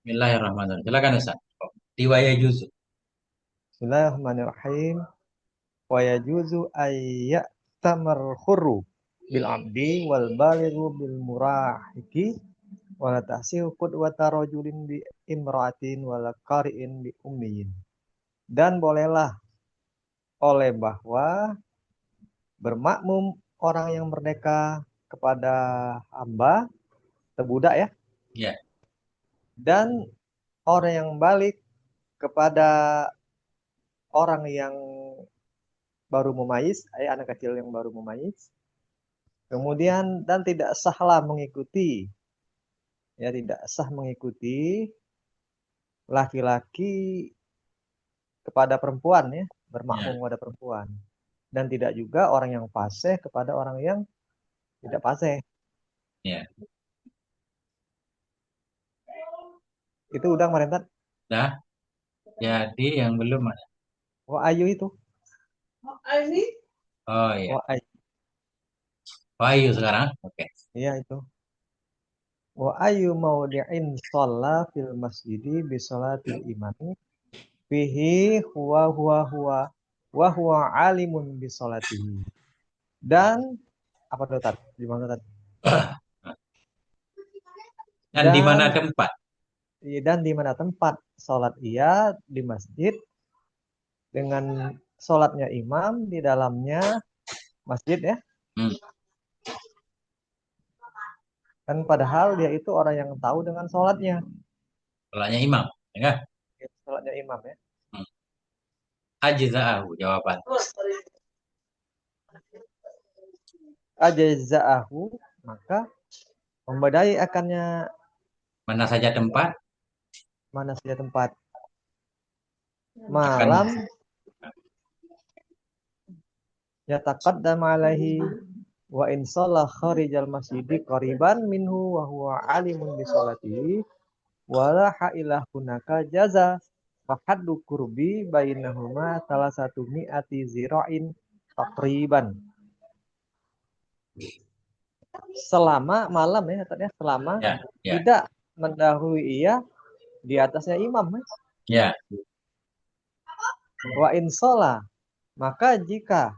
Bismillahirrahmanirrahim. Silakan Ustaz. Riwayat juzu. Bismillahirrahmanirrahim. Wa yajuzu ayya'tamar khurru bil abdi wal balighu bil murahiki wa tahsihu qudwata rajulin bi imra'atin wal qari'in bi ummiyin. Dan bolehlah oleh bahwa bermakmum orang yang merdeka kepada hamba atau budak ya, Ya, dan orang yang balik kepada orang yang baru memayis, anak kecil yang baru memayis. Kemudian dan tidak sahlah mengikuti, ya tidak sah mengikuti laki-laki kepada perempuan ya, ya, bermakmum kepada perempuan. Dan tidak juga orang yang fasih kepada orang yang tidak fasih. ya. Itu udah merentat. Dah. Jadi yang belum ada. Wa ayu itu. Oh iya. Wa ayu. Wahyu sekarang. Oke. Iya itu. Wa ayu maudi'in shalla fil masjidi bi sholatil imami fihi huwa alimun bi sholatihi. Dan apa tuh tar? Gimana tar? Dan di mana Dan tempat? dan di mana tempat sholat ia di masjid dengan sholatnya imam di dalamnya masjid ya. Hmm. Kan padahal dia itu orang yang tahu dengan sholatnya. Sholatnya imam. Ya kan? Sholatnya imam ya. Hmm. Ajza'ahu jawaban. Ajaza'ahu, maka membadai akannya Mana saja tempat mana saja tempat. akan Malam yataqaddam alaihi wa in shalah kharijal masjidi qariban minhu wa huwa alimun bi sholatihi wala ha'ilah hunaka jaza fahaddu kurbi bainahuma salah satu mi'ati zira'in takriban. Selama malam ya katanya, selama ya, ya, tidak mendahului ia di atasnya imam ya. ya. Wa in sholah, maka jika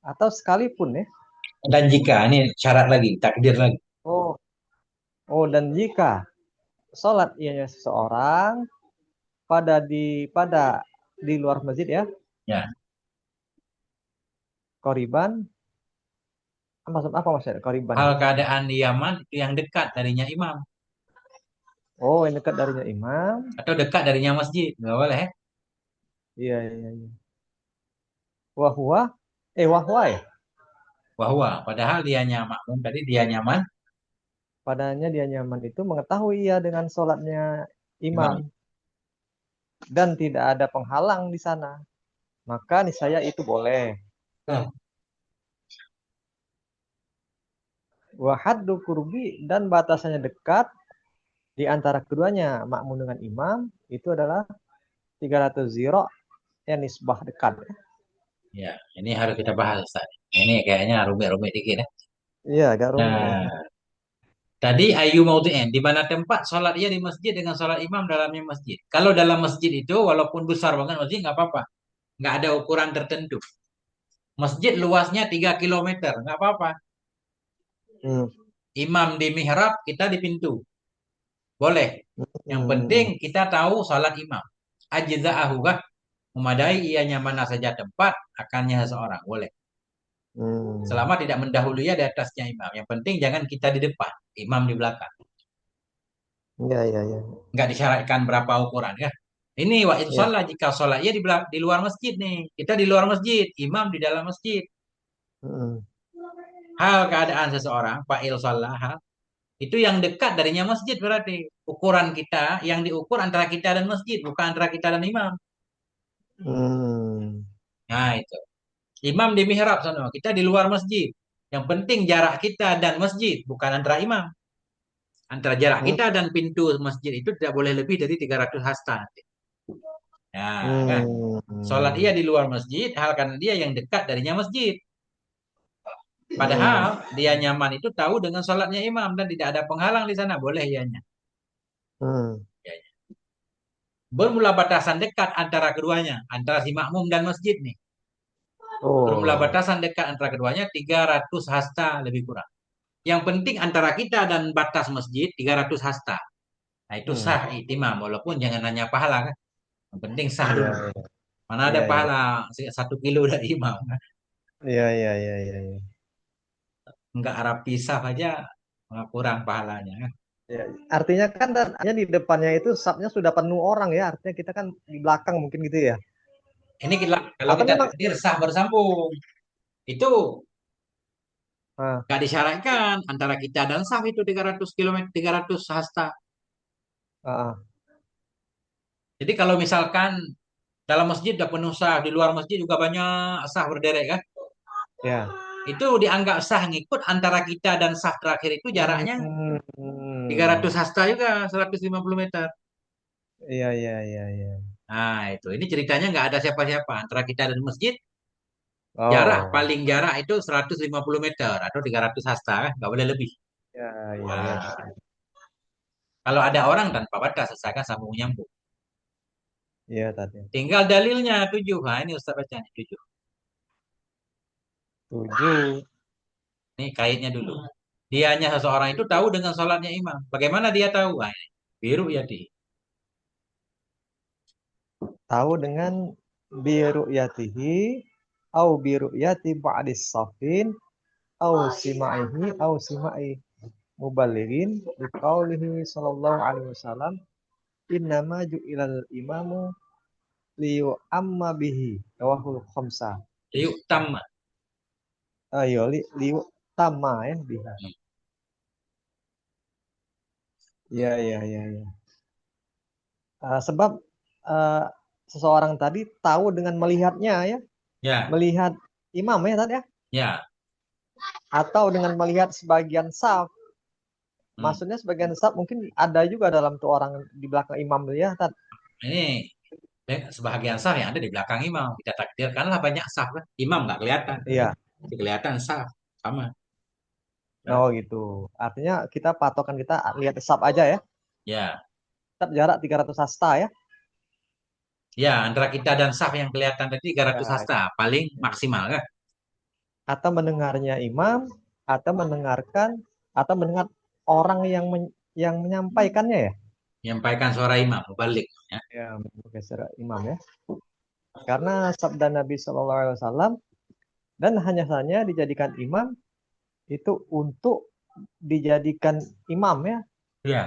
atau sekalipun ya. Dan jika ini syarat lagi, takdir lagi. Oh, dan jika sholat ianya seseorang pada di luar masjid ya, Ya. koriban, maksud apa maksudnya koriban Hal itu? keadaan di Yaman itu yang dekat darinya imam Oh, yang dekat darinya imam. atau dekat darinya masjid. Nggak boleh. Ya? Iya, iya, iya. Wahwa, wahwa ya. Bahwa padahal dia makmum tadi dia nyaman Padanya dia nyaman itu mengetahui ya dengan sholatnya imam imam. dan tidak ada penghalang di sana. Maka niscaya itu boleh. Hmm. Wahaddu kurbi dan batasannya dekat di antara keduanya makmum dengan imam itu adalah 300 ziro ya nisbah dekat. Ya, ini harus kita bahas Ustaz. Ini kayaknya rumit-rumit dikit ya. Iya, agak rumit ya. Nah, tadi ayu maudi'in, di mana tempat sholat ia di masjid dengan sholat imam dalamnya masjid. Kalau dalam masjid itu, walaupun besar banget masjid, nggak apa-apa. Nggak ada ukuran tertentu. Masjid luasnya 3 kilometer, nggak apa-apa. Hmm. Imam di mihrab, kita di pintu. Boleh. Yang penting Hmm. kita tahu sholat imam. Ajza'ahu kah? Memadai ianya mana saja tempat, akannya seseorang. Boleh. Hmm. Selama tidak mendahului di atasnya imam. Yang penting jangan kita di depan, imam di belakang. Iya, iya, iya. Nggak disyaratkan berapa ukuran ya. Ini wa Iya. sholat jika sholatnya di luar masjid nih. Kita di luar masjid, imam di dalam masjid. Hmm. Hal keadaan seseorang, fa'il sholat, hal, itu yang dekat darinya masjid berarti. Ukuran kita yang diukur antara kita dan masjid, bukan antara kita dan imam. Hmm. Nah itu. Imam di mihrab sana, kita di luar masjid. Yang penting jarak kita dan masjid, bukan antara imam. Antara jarak Hmm. kita dan pintu masjid itu tidak boleh lebih dari 300 hasta nanti. Nah, kan? Sholat ia Hmm. di luar masjid, hal karena dia yang dekat darinya masjid. Padahal Hmm. dia nyaman itu tahu dengan sholatnya imam dan tidak ada penghalang di sana, boleh ianya. Hmm. Bermula batasan dekat antara keduanya, antara si makmum dan masjid nih. Bermula Oh. batasan dekat antara keduanya 300 hasta lebih kurang. Yang penting antara kita dan batas masjid 300 hasta. Nah itu Hmm. sah itimam, walaupun jangan nanya pahala kan. Yang penting sah Iya, dulu. Mana ada iya, iya. pahala 1 kilo dari imam kan. Iya, iya, iya, iya, iya. Enggak rapi sah aja kurang pahalanya kan. Ya, artinya kan hanya di depannya itu sapnya sudah penuh orang ya. Artinya kita kan di belakang mungkin gitu ya. Ini kita, kalau Atau kita memang takdir sah bersambung, itu ah, nggak disyaratkan antara kita dan sah itu 300 kilometer, 300 hasta. ah, ah, Jadi kalau misalkan dalam masjid udah penuh sah, di luar masjid juga banyak sah berderet kan. ya. Itu dianggap sah ngikut antara kita dan sah terakhir itu jaraknya Hmm. 300 hasta juga, 150 meter. Iya, iya, iya, iya. Nah, itu. Ini ceritanya nggak ada siapa-siapa. Antara kita dan masjid, Oh. paling jarak itu 150 meter atau 300 hasta, kan? Nggak boleh lebih. Ya, iya, iya. Nah, kalau ada orang tanpa batas, selesaikan sambung nyambung. Iya tadi. Tinggal dalilnya 7. Nah, ini Ustaz baca nih, 7. 7. Ini kaitnya dulu. Dianya seseorang itu tahu dengan sholatnya imam. Bagaimana dia tahu? Nah, ini. Biru ya di. Tahu dengan biru yatihi au biru yati ba'dis safin au simaihi au simai mubalighin biqaulihi sallallahu alaihi wasallam innama ju'ilal imamu liyu amma bihi rawahul khamsah. Yuk tam. Ayo liyu tama ya bihi. Ya, ya, ya, ya. Sebab uh, seseorang tadi tahu dengan melihatnya ya, Ya, melihat imam ya tadi ya, ya. atau dengan melihat sebagian saf. Hmm. Maksudnya sebagian saf mungkin ada juga dalam tuh orang di belakang imam ya, Tad. Ini sebahagian sah yang ada di belakang imam. Kita takdirkanlah banyak sah kan. Imam nggak kelihatan. Iya. Tapi kelihatan sah. Sama. Oh Kan? gitu. Artinya kita patokan kita lihat saf aja ya. Ya. Tetap jarak 300 hasta ya. Ya, antara kita dan sah yang kelihatan tadi 300 Ya. hasta. Paling maksimal kan. Atau mendengarnya imam, atau mendengarkan, atau mendengar orang yang menyampaikannya ya. Menyampaikan suara imam. Balik. Ya. Ya, bergeser imam ya. Karena sabda Nabi Shallallahu Alaihi Wasallam dan hanya saja dijadikan imam itu untuk dijadikan imam ya, Ya.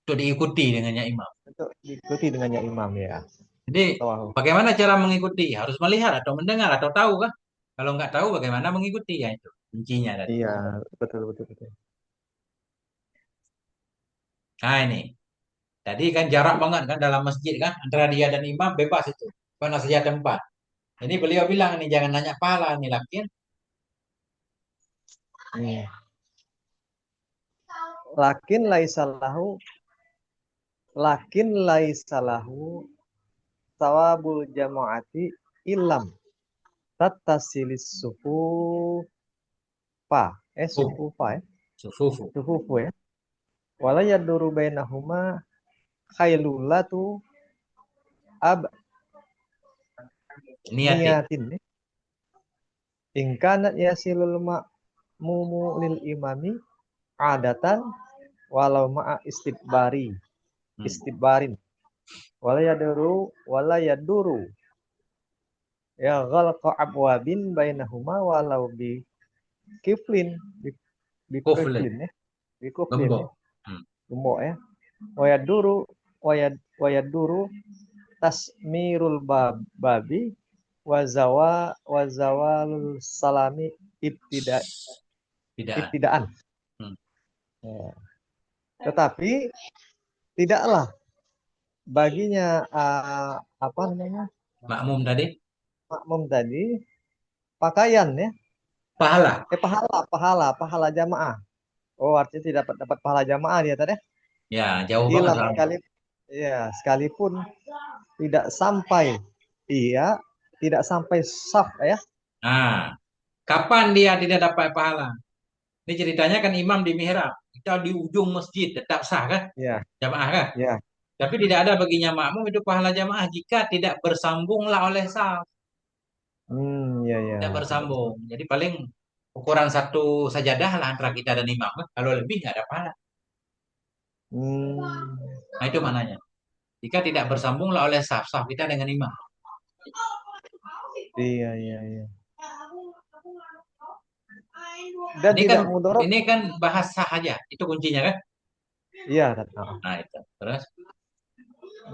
Untuk diikuti dengannya imam. untuk diikuti dengannya imam ya. Jadi, Tahu. bagaimana cara mengikuti? Harus melihat atau mendengar atau tahu kan? Kalau nggak tahu, bagaimana mengikuti? Ya itu kuncinya tadi. Iya, betul, betul, betul. Nah ini. Tadi kan jarak banget kan dalam masjid kan. Antara dia dan imam bebas itu. Mana saja tempat. Ini beliau bilang nih jangan nanya pahala nih lakin. Hmm. Lakin laisalahu, lakin laisalahu tawabul jamaati ilam tattasilis sufu pa Oh, sufu pa ya sufufu. sufufu ya wala yaduru bainahuma khailulatu ab Niatin. niyatin ya ingkanat yasilul ma'mumu lil imami adatan walau ma'a Hmm. istidbarin wala yaduru ya ghalqa abwabin bainahuma walau kiflin bi, Kuflin. kiflin ya kiflin ya Gembok. Hmm. gembok ya wayaduru wayaduru tasmirul babi wazawalul salami ibtida Tidak. ibtidaan Hmm. ya. Tetapi tidaklah baginya apa namanya Makmum tadi. makmum tadi pakaian ya Pahala. pahala jamaah. Oh, artinya tidak dapat pahala jamaah dia tadi. Ya, jauh banget Ilam soalnya. sekali, ya sekalipun tidak sampai, iya, tidak sampai saf ya. Nah, kapan dia tidak dapat pahala? Ini ceritanya kan imam di mihrab. Kita di ujung masjid tetap sah kan? Ya, Jamaah kan? ya, Tapi tidak ada baginya makmum itu pahala jamaah jika tidak bersambunglah oleh saf. Ya ya. Tidak bersambung. Jadi paling ukuran satu sajadah lah antara kita dan imam. Kalau lebih nggak ada pahala. Hmm, Nah itu maknanya. Jika tidak bersambunglah oleh saf, saf kita dengan imam. iya iya iya. Dan Ini kan tidak mudarat. ini kan bahas sah aja. Itu kuncinya kan? Iya, Tat. Nah itu. Terus,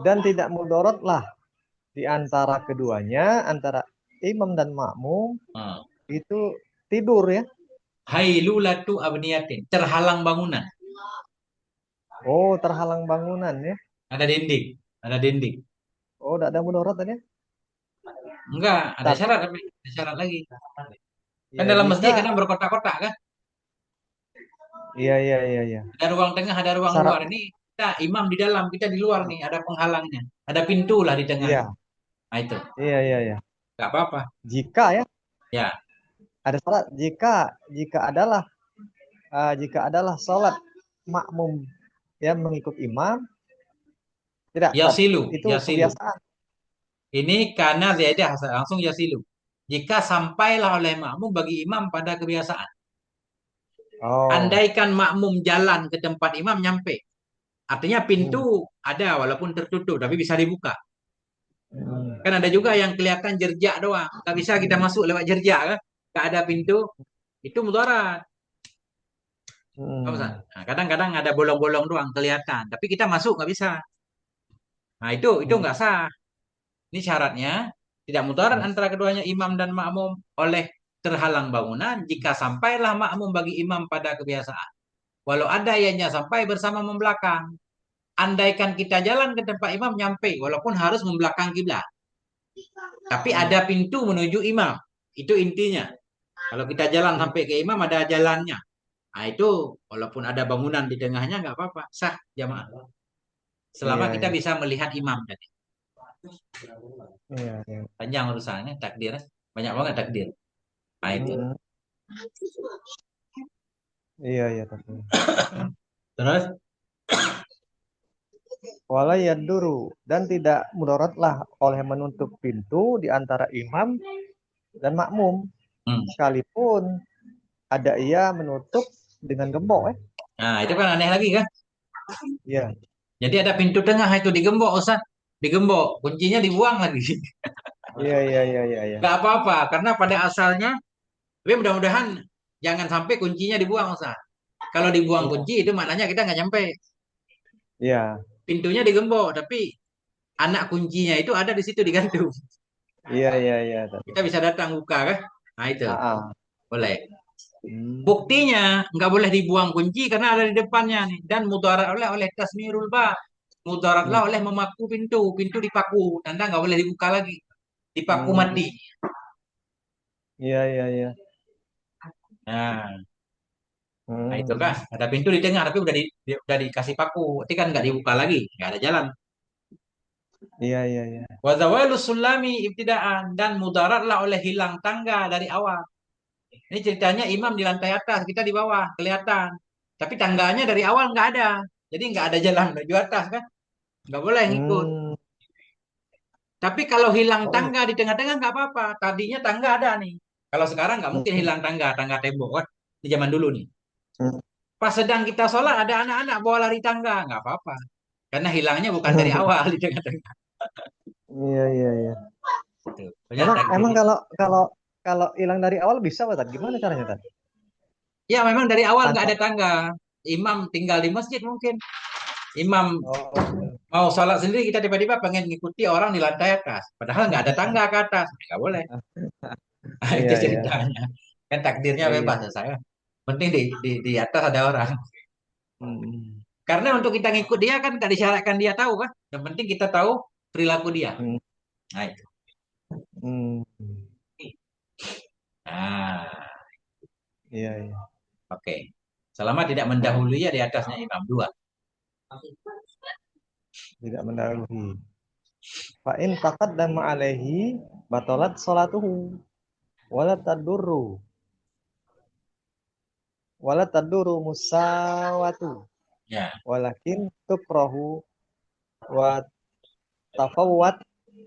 Dan tidak mudarat lah di antara keduanya, antara imam dan makmum hmm. itu tidur ya. Hailulatu abniyatin. Terhalang bangunan. Oh, terhalang bangunan ya. Ada dinding. Ada dinding. Oh, tidak ada mudarat tadi ya. Enggak, ada Tat. syarat tapi ada syarat lagi. Kan Ya, dalam masjid jika kadang berkotak-kotak kan? iya iya iya iya. Ada ruang tengah, ada ruang luar. Syarat Ini kita imam di dalam, kita di luar nih. Ada penghalangnya. Ada pintu lah di tengahnya. iya Nah itu. iya iya iya. Enggak apa-apa. Jika ya Ya, ada syarat jika adalah sholat makmum ya mengikut imam tidak Tat. yasilu, Itu yasilu. kebiasaan. Ini karena zaidah langsung yasilu. Jika sampailah oleh makmum bagi imam pada kebiasaan. Oh. Andaikan makmum jalan ke tempat imam nyampe. Artinya pintu Hmm. ada walaupun tertutup tapi bisa dibuka. Hmm. Kan ada juga yang kelihatan jerjak doang. Nggak bisa kita masuk lewat jerjak kan. Nggak ada pintu. Itu mudarat. Paham, Ustaz? Hmm. Nah, kadang-kadang ada bolong-bolong doang kelihatan. Tapi kita masuk nggak bisa. Nah itu Hmm. nggak sah. Ini syaratnya tidak mudarat Hmm. antara keduanya imam dan makmum oleh terhalang bangunan jika sampailah makmum bagi imam pada kebiasaan. Walau ada ianya sampai bersama membelakang. Andaikan kita jalan ke tempat imam nyampe walaupun harus membelakang kiblat. Tapi ada pintu menuju imam. Itu intinya. Kalau kita jalan Hmm. sampai ke imam ada jalannya. Nah itu walaupun ada bangunan di tengahnya nggak apa-apa. Sah jamaah. Selama Iya kita iya bisa melihat imam tadi. iya iya. Panjang urusannya takdir. Banyak banget takdir. Nah itu. Hmm. Iya iya tapi Terus wala yaduru dan tidak mudaratlah oleh menutup pintu di antara imam dan makmum hmm. sekalipun ada ia menutup dengan gembok Nah itu kan aneh lagi kan. Iya Jadi ada pintu tengah itu digembok Ustaz. Digembok. Kuncinya dibuang lagi. iya iya iya iya iya. Gak apa-apa. Karena pada asalnya. Tapi mudah-mudahan jangan sampai kuncinya dibuang Ustaz. Kalau dibuang Iya kunci itu maknanya kita nggak nyampe. iya Pintunya digembok. Tapi anak kuncinya itu ada di situ digantung. iya iya iya tapi Kita bisa datang buka kan. Nah itu. ah. Boleh. Hmm. Buktinya nggak boleh dibuang kunci karena ada di depannya nih. Dan mudarat oleh tasmirul ba. Hmm. Mudaratlah oleh memaku pintu. Pintu dipaku. Tanda nggak boleh dibuka lagi. Dipaku Hmm. mati. Iya iya iya. Nah, nah itu kan Hmm. ada pintu di tengah tapi udah dikasih paku. Berarti kan nggak dibuka lagi. Nggak ada jalan. Iya iya iya. Wazawalus sulami ibtidaan dan mudaratlah oleh hilang tangga dari awal. Ini ceritanya imam di lantai atas, kita di bawah, kelihatan. Tapi tangganya dari awal nggak ada. Jadi nggak ada jalan menuju atas kan. Nggak boleh ngikut. Hmm. Tapi kalau hilang Oh. tangga di tengah-tengah nggak apa-apa. Tadinya tangga ada nih. Kalau sekarang nggak mungkin Hmm. hilang tangga, tangga tembok kan. Di zaman dulu nih. Hmm. Pas sedang kita sholat ada anak-anak bawa lari tangga, nggak apa-apa. Karena hilangnya bukan dari awal di tengah-tengah. Iya iya iya. Tuh. Banyak Emang takdirnya. kalau kalau kalau hilang dari awal bisa Pak Tad? Gimana caranya Tad? Ya memang dari awal nggak Tanpa ada tangga. Imam tinggal di masjid mungkin. Imam oh. mau sholat sendiri kita tiba-tiba pengen ngikuti orang di lantai atas. Padahal nggak ada tangga ke atas. Nggak boleh. Nah, itu Iya iya. ceritanya. Kan takdirnya bebas Iya. ya saya. Penting di atas ada orang. Hmm. Karena untuk kita ngikut dia kan nggak disyaratkan dia tahu kan. Yang penting kita tahu perilaku dia. Hmm. Nah itu. Hmm. Nah, Iya iya. oke. Selama tidak mendahului ya di atasnya imam dua. Tidak mendahului. Fa in taqaddama alaihi batalat salatuhu wala tadurru musawatu Ya. walakin tukrahu wa tafawwat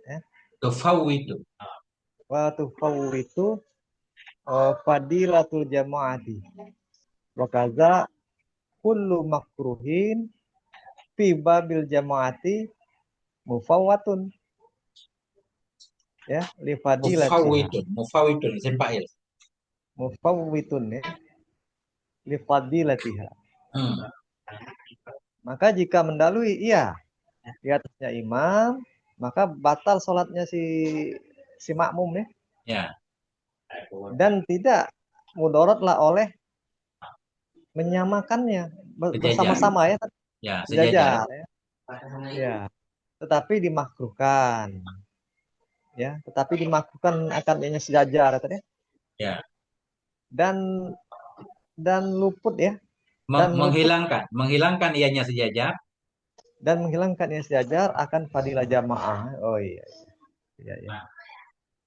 ya, Tufawitu. wa tufawwitu fadilatul jamaati wa kaza kullu makruhin fi babil jamaati mufawwatun ya li fadilatiha Mufawwitun. Mufawwitun. Simpail. mufawwitun ya li fadilatiha. Hmm. Maka jika mendalui iya di atasnya imam, maka batal sholatnya si makmum ya, Ya. dan tidak mudaratlah oleh menyamakannya Sejajar. bersama-sama ya, Ya, sejajar. sejajar ya. Ya, tetapi dimakruhkan ya, tetapi dimakruhkan akan adanya sejajar ya tadi ya. Ya. dan dan luput ya, dan luput Menghilangkan ianya sejajar. dan menghilangkan yang sejajar akan fadilah jamaah. Oh iya, iya, iya.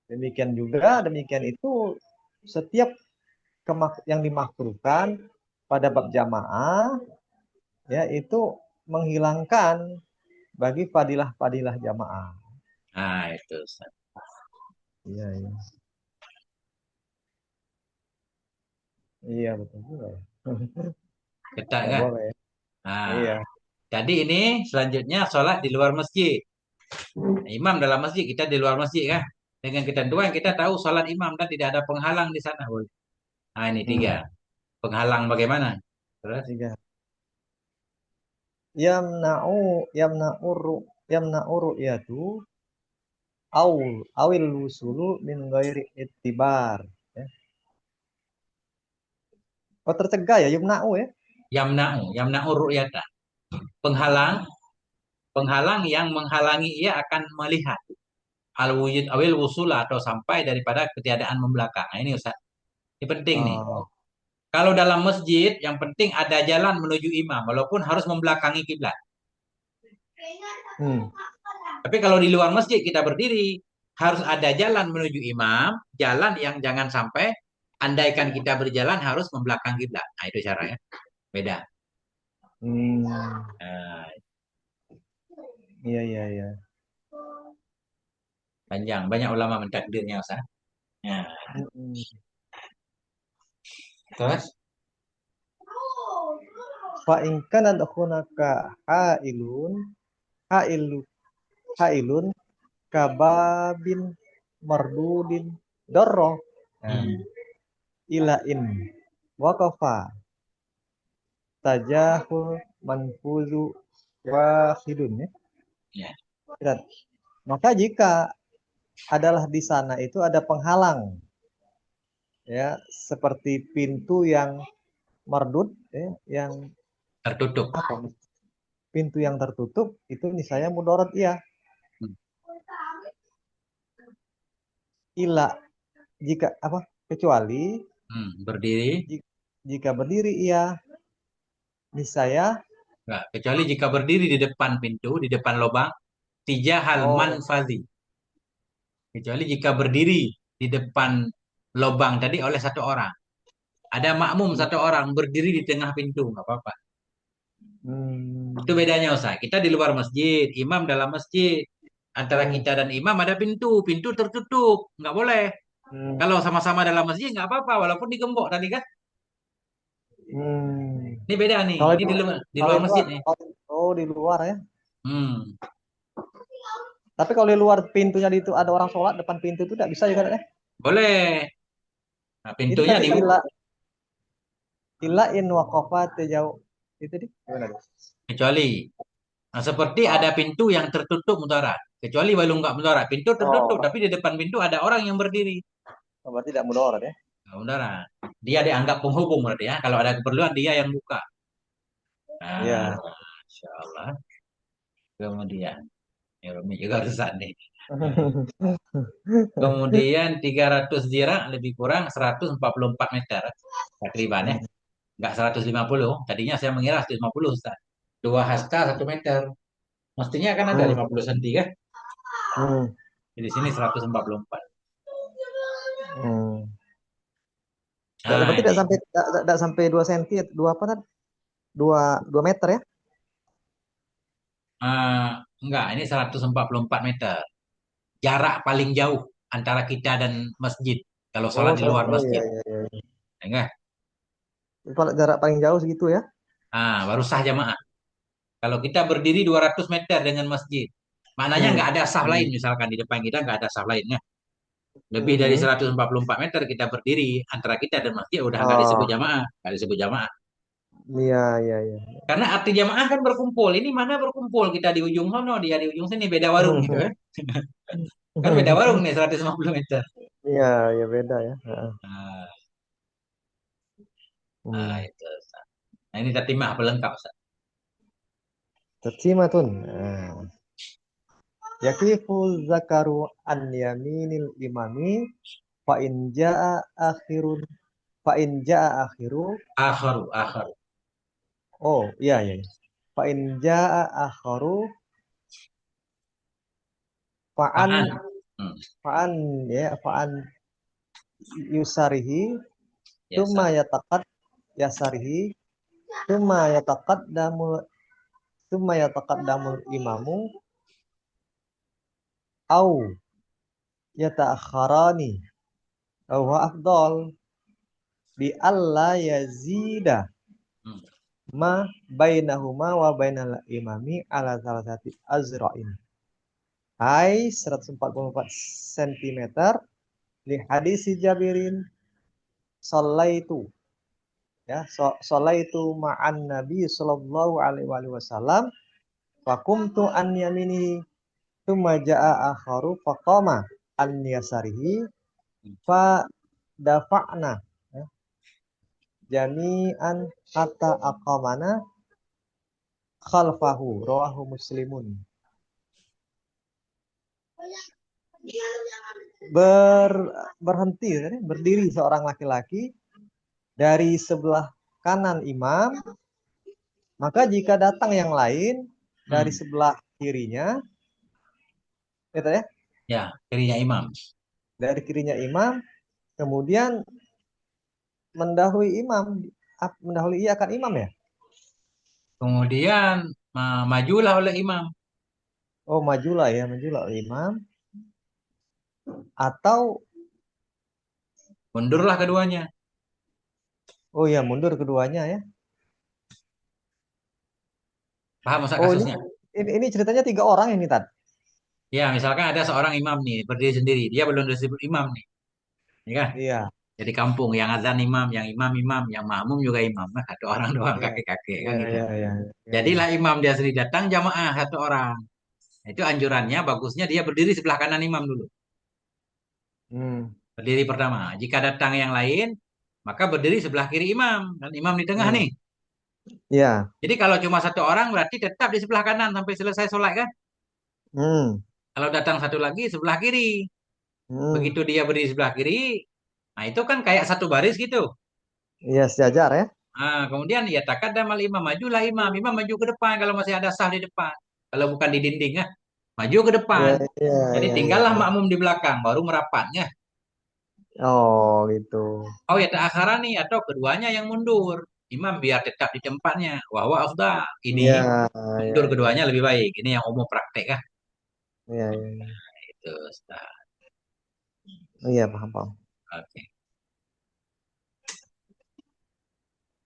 Demikian itu setiap yang dimakruhkan pada bab jamaah ya itu menghilangkan bagi fadilah-fadilah jamaah. Nah, itu. Iya, iya. Iya betul juga ya. Ketat Nggak kan? boleh. Nah, Iya. tadi ini selanjutnya sholat di luar masjid. Imam dalam masjid, kita di luar masjid kan. Dengan ketentuan kita tahu sholat imam dan tidak ada penghalang di sana. Nah, ini tiga. Hmm. Penghalang bagaimana? Terus? Tiga. Yamna'u yamna'u ru'yatu awil wusulu min ghairi ittibar ya. Oh tercegah ya yumna'u ya. Yamna'u ru'yata. Penghalang, penghalang yang menghalangi ia akan melihat. Al-wujud awil wusula atau sampai daripada ketiadaan membelakang. Nah, ini Ustaz. Ini penting nih. Oh. Kalau dalam masjid, yang penting ada jalan menuju imam, walaupun harus membelakangi kiblat. Hmm. Tapi kalau di luar masjid kita berdiri, harus ada jalan menuju imam, jalan yang jangan sampai andaikan kita berjalan harus membelakangi kiblat. Nah, itu caranya. Beda. Hmm. Nah, Iya, iya, iya. panjang. Banyak ulama mentakdirnya, Ustaz. Nah, Hmm. terus? Fa in kana hunaka hailun hailu hailun kababin mardudin darro. Nah, Hmm, ila in waqafa tajahul manfuzu wahidun ya. ya. Lihat. Maka jika adalah di sana itu ada penghalang ya, seperti pintu yang merdut ya, yang Tertutup. apa? Pintu yang tertutup itu misalnya mudarat ya. Hmm, Ila jika apa? Kecuali berdiri. jika berdiri ia misalnya Enggak. Kecuali jika berdiri di depan pintu, di depan lubang, tijahal oh manfazi. Kecuali jika berdiri di depan lubang tadi oleh satu orang. Ada makmum satu orang berdiri di tengah pintu, nggak apa-apa. Itu hmm, bedanya Ustaz. Kita di luar masjid, imam dalam masjid. Antara hmm, kita dan imam ada pintu, pintu tertutup, nggak boleh. hmm, Kalau sama-sama dalam masjid nggak apa-apa, walaupun digembok tadi kan. hmm. Ini beda nih. Kalau Ini di kalau luar di masjid luar, nih. oh di luar ya. Hmm. Tapi kalau di luar pintunya itu ada orang sholat depan pintu itu tidak bisa juga ya. Boleh. Nah, Itu pintunya tadi di ila in waqafa jauh itu di gimana tuh? kecuali. Nah, seperti ada Oh, pintu yang tertutup mudarat. Kecuali walau nggak mudarat. Pintu tertutup, oh, tapi di depan pintu ada orang yang berdiri. berarti tidak mudarat ya. Nah, mudarat. Dia dianggap penghubung berarti ya. Kalau ada keperluan dia yang buka. Nah, Iya. Insya Allah. Kemudian, ya Rumi juga susah nih. Kemudian 300 dirak lebih kurang 144 meter. Takriban ya. Hmm, Nggak 150. Tadinya saya mengira 150 Ustaz. Dua hasta 1 meter. Mestinya kan ada hmm, 50 cm kan? hmm, Di sini 144. hmm. Nah, Berarti ini. tidak sampai 2 senti, dua apa kan? Dua meter ya? Enggak, ini 144 meter. Jarak paling jauh antara kita dan masjid. Kalau sholat di luar Oh iya, masjid. iya, iya. Ya enggak? Kalau jarak paling jauh segitu ya. Baru sah jamaah. Kalau kita berdiri 200 meter dengan masjid. Maknanya Hmm. nggak ada sah lain. Hmm. Misalkan di depan kita nggak ada sah lainnya. Lebih dari Mhm. 144 meter kita berdiri. Antara kita dan masjid udah nggak disebut Oh, jamaah. Nggak disebut jamaah. iya, iya, iya. Karena arti jamaah kan berkumpul. Ini mana berkumpul? Kita di ujung sono, dia di ujung sini. Beda warung gitu kan. Kan beda warung nih 150 meter. Iya, ya beda ya. Heeh. Nah, Hmm. itu. Nah, ini tatimah pelengkap. Ustaz. Tersimatun. Nah. Yakifu zakaru an yaminil imami fa in jaa akhirun fa in jaa akhiru. Akharu, akharu. Oh, iya, iya, iya. Fa in jaa akharu fa'an Fa'an. Hmm, fa'an ya fa'an yusarihi biasa. tuma yataqad yasarihi tuma yataqaddamu tuma yataqaddamul imamu au yata'akharani au huwa afdal bi alla yazida Hmm. ma bainahuma wa bainal imami ala salasati azra'in. Hai 144 cm li hadis Jabirin sallaitu ya sallaitu ma'an nabi sallallahu alaihi wasallam fakumtu an yamini thumma jaa akharu faqama an yasarihi fa dafa'na ya, jami'an hatta aqamana khalfahu rawahu muslimun. Ber, berhenti berdiri seorang laki-laki dari sebelah kanan imam, maka jika datang yang lain dari Hmm. sebelah kirinya, gitu ya, Ya, kirinya imam. dari kirinya imam, kemudian mendahului imam, mendahului ia akan imam ya. Kemudian majulah oleh imam. Oh majulah ya, majulah oleh imam, atau Mundurlah keduanya. oh ya mundur keduanya ya. Paham masa Oh kasusnya? ini ceritanya tiga orang ini Tad. Ya, misalkan ada seorang imam nih, berdiri sendiri. Dia belum disebut imam nih. Ya kan? Iya, Jadi kampung, yang azan imam, yang imam imam, yang makmum juga imam. Nah, satu orang doang iya, kakek-kakek kan iya, gitu. iya, iya, iya, iya. Jadilah imam dia sendiri datang jamaah satu orang. Nah, itu anjurannya bagusnya dia berdiri sebelah kanan imam dulu. Hmm, Berdiri pertama. Jika datang yang lain, maka berdiri sebelah kiri imam dan imam di tengah nih. hmm, iya, Jadi kalau cuma satu orang berarti tetap di sebelah kanan sampai selesai sholat kan? hmm, Kalau datang satu lagi sebelah kiri. hmm. Begitu dia berdiri sebelah kiri, nah itu kan kayak satu baris gitu. Iya sejajar ya. Kemudian ya taqaddama imam, majulah imam, imam maju ke depan kalau masih ada sah di depan. Kalau bukan di dinding ya, maju ke depan. Iya, iya, Jadi iya, iya, tinggallah iya. makmum di belakang, baru merapatnya. Oh gitu. Oh ya ta'akharani atau keduanya yang mundur. Imam biar tetap di tempatnya. Wahwa afdal. Ini Iya, iya, mundur iya, keduanya lebih baik. Ini yang umum praktek kan. iya, iya, iya. Itu Ustaz. Iya, paham, paham. Oke.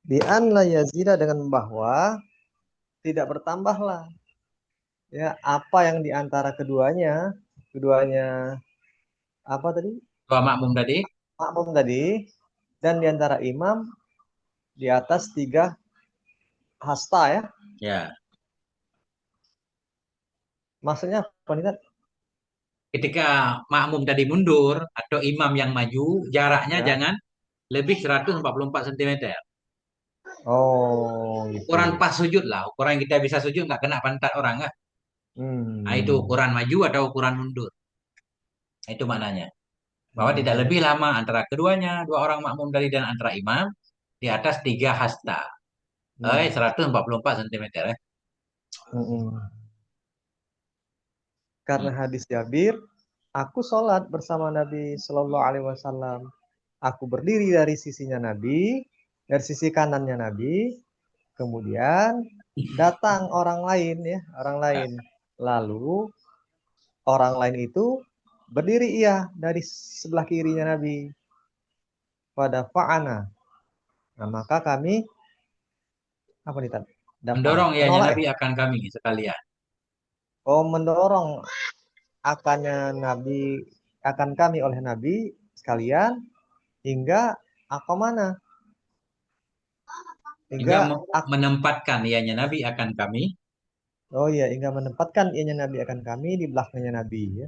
Di an la yazida dengan bahwa tidak bertambahlah ya apa yang di antara keduanya, keduanya apa tadi? Dua makmum tadi, Makmum tadi dan di antara imam di atas tiga hasta ya. ya. Maksudnya apa nih? Tat? Ketika makmum tadi mundur atau imam yang maju, jaraknya Ya. jangan lebih 144 cm. Oh, Ukuran gitu. pas sujud lah. Ukuran yang kita bisa sujud nggak kena pantat orang kan. Nah, itu Hmm. ukuran maju atau ukuran mundur. Nah, itu maknanya. Bahwa tidak Hmm. lebih lama antara keduanya, dua orang makmum tadi dan antara imam, di atas tiga hasta. Hmm. 144 cm. Hmm. Hmm. Karena hadis Jabir, aku sholat bersama Nabi Shallallahu Alaihi Wasallam. Aku berdiri dari sisinya Nabi, dari sisi kanannya Nabi. Kemudian datang orang lain ya, orang Ya. lain. Lalu orang lain itu berdiri ia dari sebelah kirinya Nabi. Pada fa'ana. Nah, maka kami apa nih tadi? Dafa. Mendorong ianya Menolak ya? Nabi akan kami sekalian. Oh, mendorong akannya Nabi akan kami oleh Nabi sekalian hingga apa mana? Hingga Hingga menempatkan ianya Nabi akan kami. oh iya, hingga menempatkan ianya Nabi akan kami di belakangnya Nabi ya.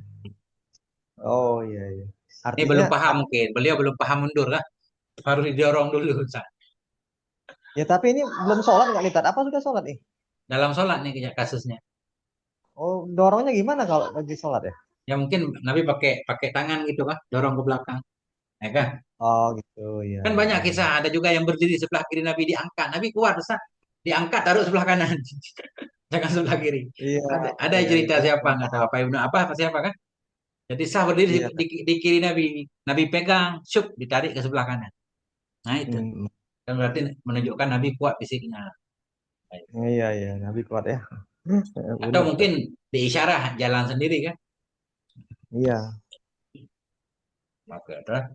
Oh iya iya. Ini Artinya belum paham mungkin. Beliau belum paham mundur lah. Harus didorong dulu, Ustaz. ya tapi ini belum sholat nggak nih Tat? Apa sudah sholat nih? Dalam sholat nih kasusnya. Oh, dorongnya gimana kalau lagi sholat ya? Ya mungkin Nabi pakai pakai tangan gitu kan, dorong ke belakang. Ya kan? Oh gitu ya Kan ya banyak ya. kisah, ada juga yang berdiri sebelah kiri Nabi diangkat. Nabi kuat, Ustaz. Diangkat taruh sebelah kanan. Jangan sebelah kiri. Iya Ada iya cerita itu siapa yang nggak tahu paham. apa Ibnu apa siapa kan? Jadi sah berdiri Iya. di kiri Nabi. Nabi pegang, syuk ditarik ke sebelah kanan. Nah itu Hmm, kan berarti menunjukkan Nabi kuat fisiknya. iya iya Nabi kuat ya. Atau Benar tuh. mungkin diisyarah jalan sendiri kan? Iya. Maka adalah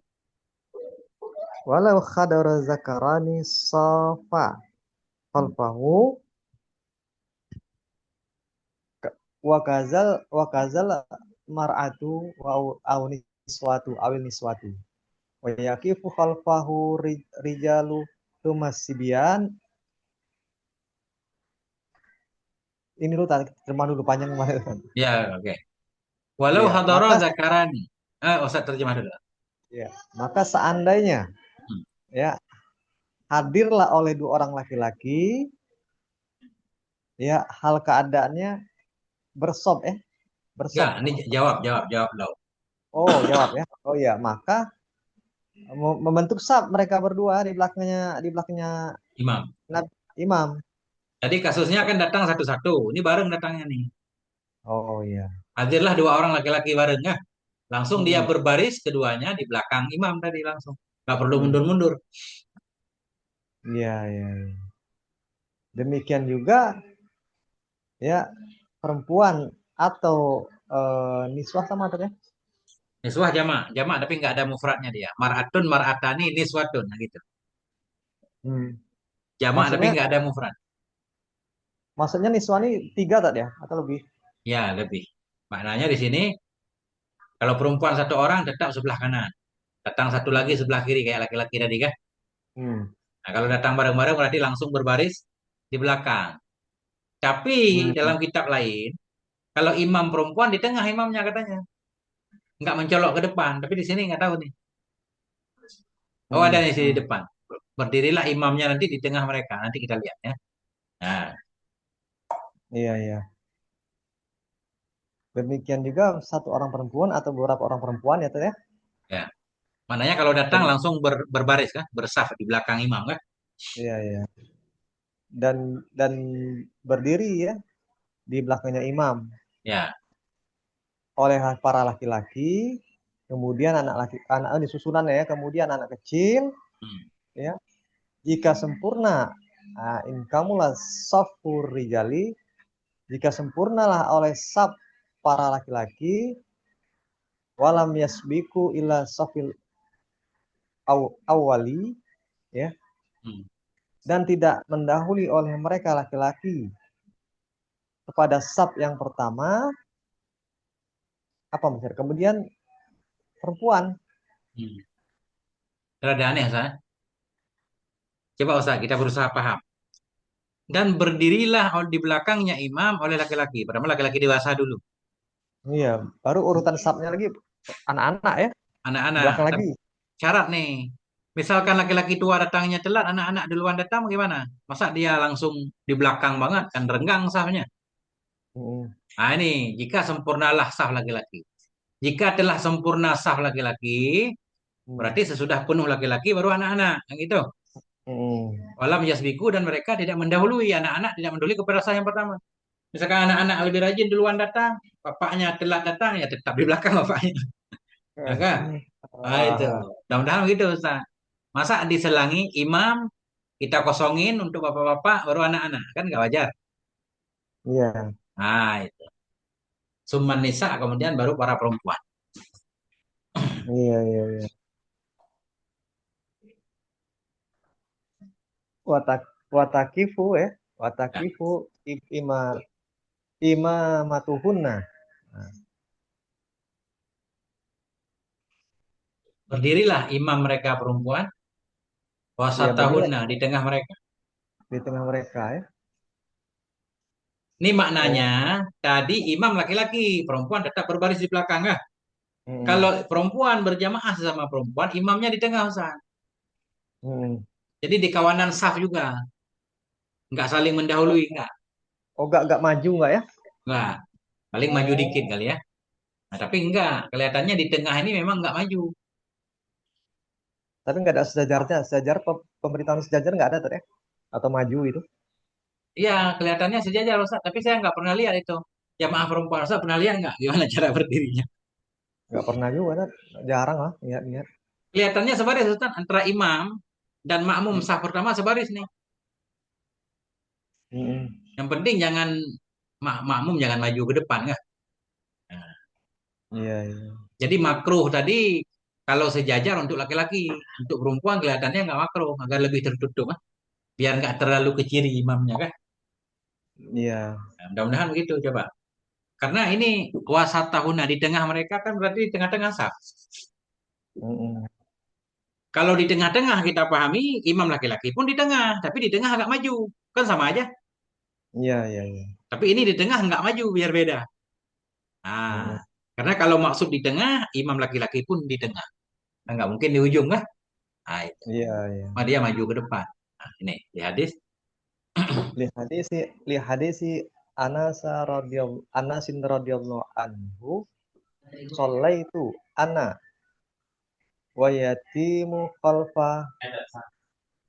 Walau khadara zakarani safa khalfahu wakazal mar'atu wa au niswatu awil niswatu wa yaqifu khalfahu rijalu tumasibyan. Ini lu tarik terjemah dulu panjang kemarin. ya oke. Walau Iya, hadara zakarani. Ustaz terjemah dulu. ya, maka seandainya Hmm. ya hadirlah oleh dua orang laki-laki ya hal keadaannya bersob Ya, bersob. ini jawab dulu. Oh, jawab ya. Oh iya, maka membentuk saf mereka berdua di belakangnya Imam. imam. Jadi kasusnya kan datang satu-satu. Ini bareng datangnya nih. Oh iya. Hadirlah dua orang laki-laki bareng ya. Langsung dia Hmm, berbaris keduanya di belakang imam tadi langsung. Gak perlu hmm. mundur-mundur. Iya, iya, iya. Demikian juga ya perempuan atau niswah sama tadi ya. Niswah jamak tapi nggak ada mufradnya dia. Mar'atun, mar'atani, niswatun, nah gitu. Hmm. Jamak tapi Maksudnya nggak ada mufrad. maksudnya niswah ini tiga tadi ya atau lebih? Ya, lebih. Maknanya di sini kalau perempuan satu orang tetap sebelah kanan. Datang satu lagi Hmm. sebelah kiri kayak laki-laki tadi kan. Hmm. Nah, kalau datang bareng-bareng berarti langsung berbaris di belakang. Tapi Hmm. dalam kitab lain, kalau imam perempuan di tengah imamnya katanya. Nggak mencolok ke depan. Tapi di sini nggak tahu nih. Oh ada Hmm. nih di Hmm. depan. Berdirilah imamnya nanti di tengah mereka. Nanti kita lihat ya. Nah, Iya, iya. Demikian juga satu orang perempuan atau beberapa orang perempuan ya tadi ya. ya. Maknanya kalau datang Dan langsung berbaris kan, bersaf di belakang imam kan? iya, iya. Dan berdiri ya di belakangnya imam Ya. oleh para laki-laki, kemudian anak ini susunan ya, kemudian anak kecil, Hmm. ya. Jika sempurna, in kamulah safur rijali, jika sempurnalah oleh saf para laki-laki, walam yasbiku ila safil awali, ya, Hmm. dan tidak mendahului oleh mereka laki-laki kepada saf yang pertama, apa misalnya, kemudian perempuan. Hmm. Rada aneh, Ustaz. Coba Ustaz, kita berusaha paham. Dan berdirilah di belakangnya imam oleh laki-laki. Pertama laki-laki dewasa dulu. Iya, baru urutan safnya lagi anak-anak ya, Anak-anak. belakang lagi. Tapi syarat nih. Misalkan laki-laki tua datangnya telat, anak-anak duluan datang gimana? Masa dia langsung di belakang banget, kan renggang sahnya. Mm, Nah ini, jika sempurnalah sah laki-laki. Jika telah sempurna sah laki-laki, mm, berarti sesudah penuh laki-laki baru anak-anak. Yang gitu. mm. Walam yasbiku dan mereka tidak mendahului. Anak-anak tidak mendahului kepada sah yang pertama. Misalkan anak-anak lebih rajin duluan datang, bapaknya telat datang, ya tetap di belakang bapaknya. Ya kan? Nah, itu. Ah, Mudah-mudahan gitu, Ustaz. Masa diselangi imam, kita kosongin untuk bapak-bapak, baru anak-anak. Kan nggak wajar. iya. Nah, itu. Summan nisa, kemudian baru para perempuan. Iya, iya, iya. Watak watakifu ya. Ya. Watakifu ima imamatuhunna. Nah, Berdirilah imam mereka perempuan, iya berdiri wasatahunna di tengah mereka. di tengah mereka ya. Ini maknanya, Oh. tadi imam laki-laki, perempuan tetap berbaris di belakang. Kan? Kalau Mm-mm. perempuan berjamaah sama perempuan, imamnya di tengah Ustaz. Mm-mm. Jadi di kawanan saf juga, nggak saling Oh, mendahului, nggak. oh nggak maju nggak ya? Nggak, paling maju dikit Oh, kali ya. Nah, tapi enggak, kelihatannya di tengah ini memang nggak maju. tapi nggak ada sejajarnya. Sejajar pemerintahan sejajar nggak ada tuh ya? Atau maju itu? Iya, kelihatannya sejajar Ustaz, tapi saya nggak pernah lihat itu. Jamaah perempuan Ustaz pernah lihat nggak gimana cara berdirinya? Nggak pernah juga kan? Jarang lah lihat-lihat. Kelihatannya sebaris Ustaz, antara imam dan makmum saf pertama sebaris nih. Mm-mm. Yang penting jangan makmum jangan maju ke depan kan. Nah, Iya, iya. jadi makruh tadi kalau sejajar untuk laki-laki, untuk perempuan kelihatannya nggak makruh, agar lebih tertutup kan. Biar nggak terlalu ke kiri imamnya kan. Iya. Nah, mudah-mudahan begitu coba. Karena ini wasatahuna di tengah mereka kan berarti di tengah-tengah saf. Mm-mm. Kalau di tengah-tengah kita pahami imam laki-laki pun di tengah, tapi di tengah agak maju. Kan sama aja. Iya, iya, iya. Tapi ini di tengah nggak maju biar beda. Nah, Mm-mm. karena kalau maksud di tengah, imam laki-laki pun di tengah. Nah, nggak mungkin di ujung kan? Nah, itu. Iya, iya. Maka dia maju ke depan. Nah, ini di hadis. Li hadisi Anasin radhiyallahu anhu shallaitu ana wa yatimu khalfa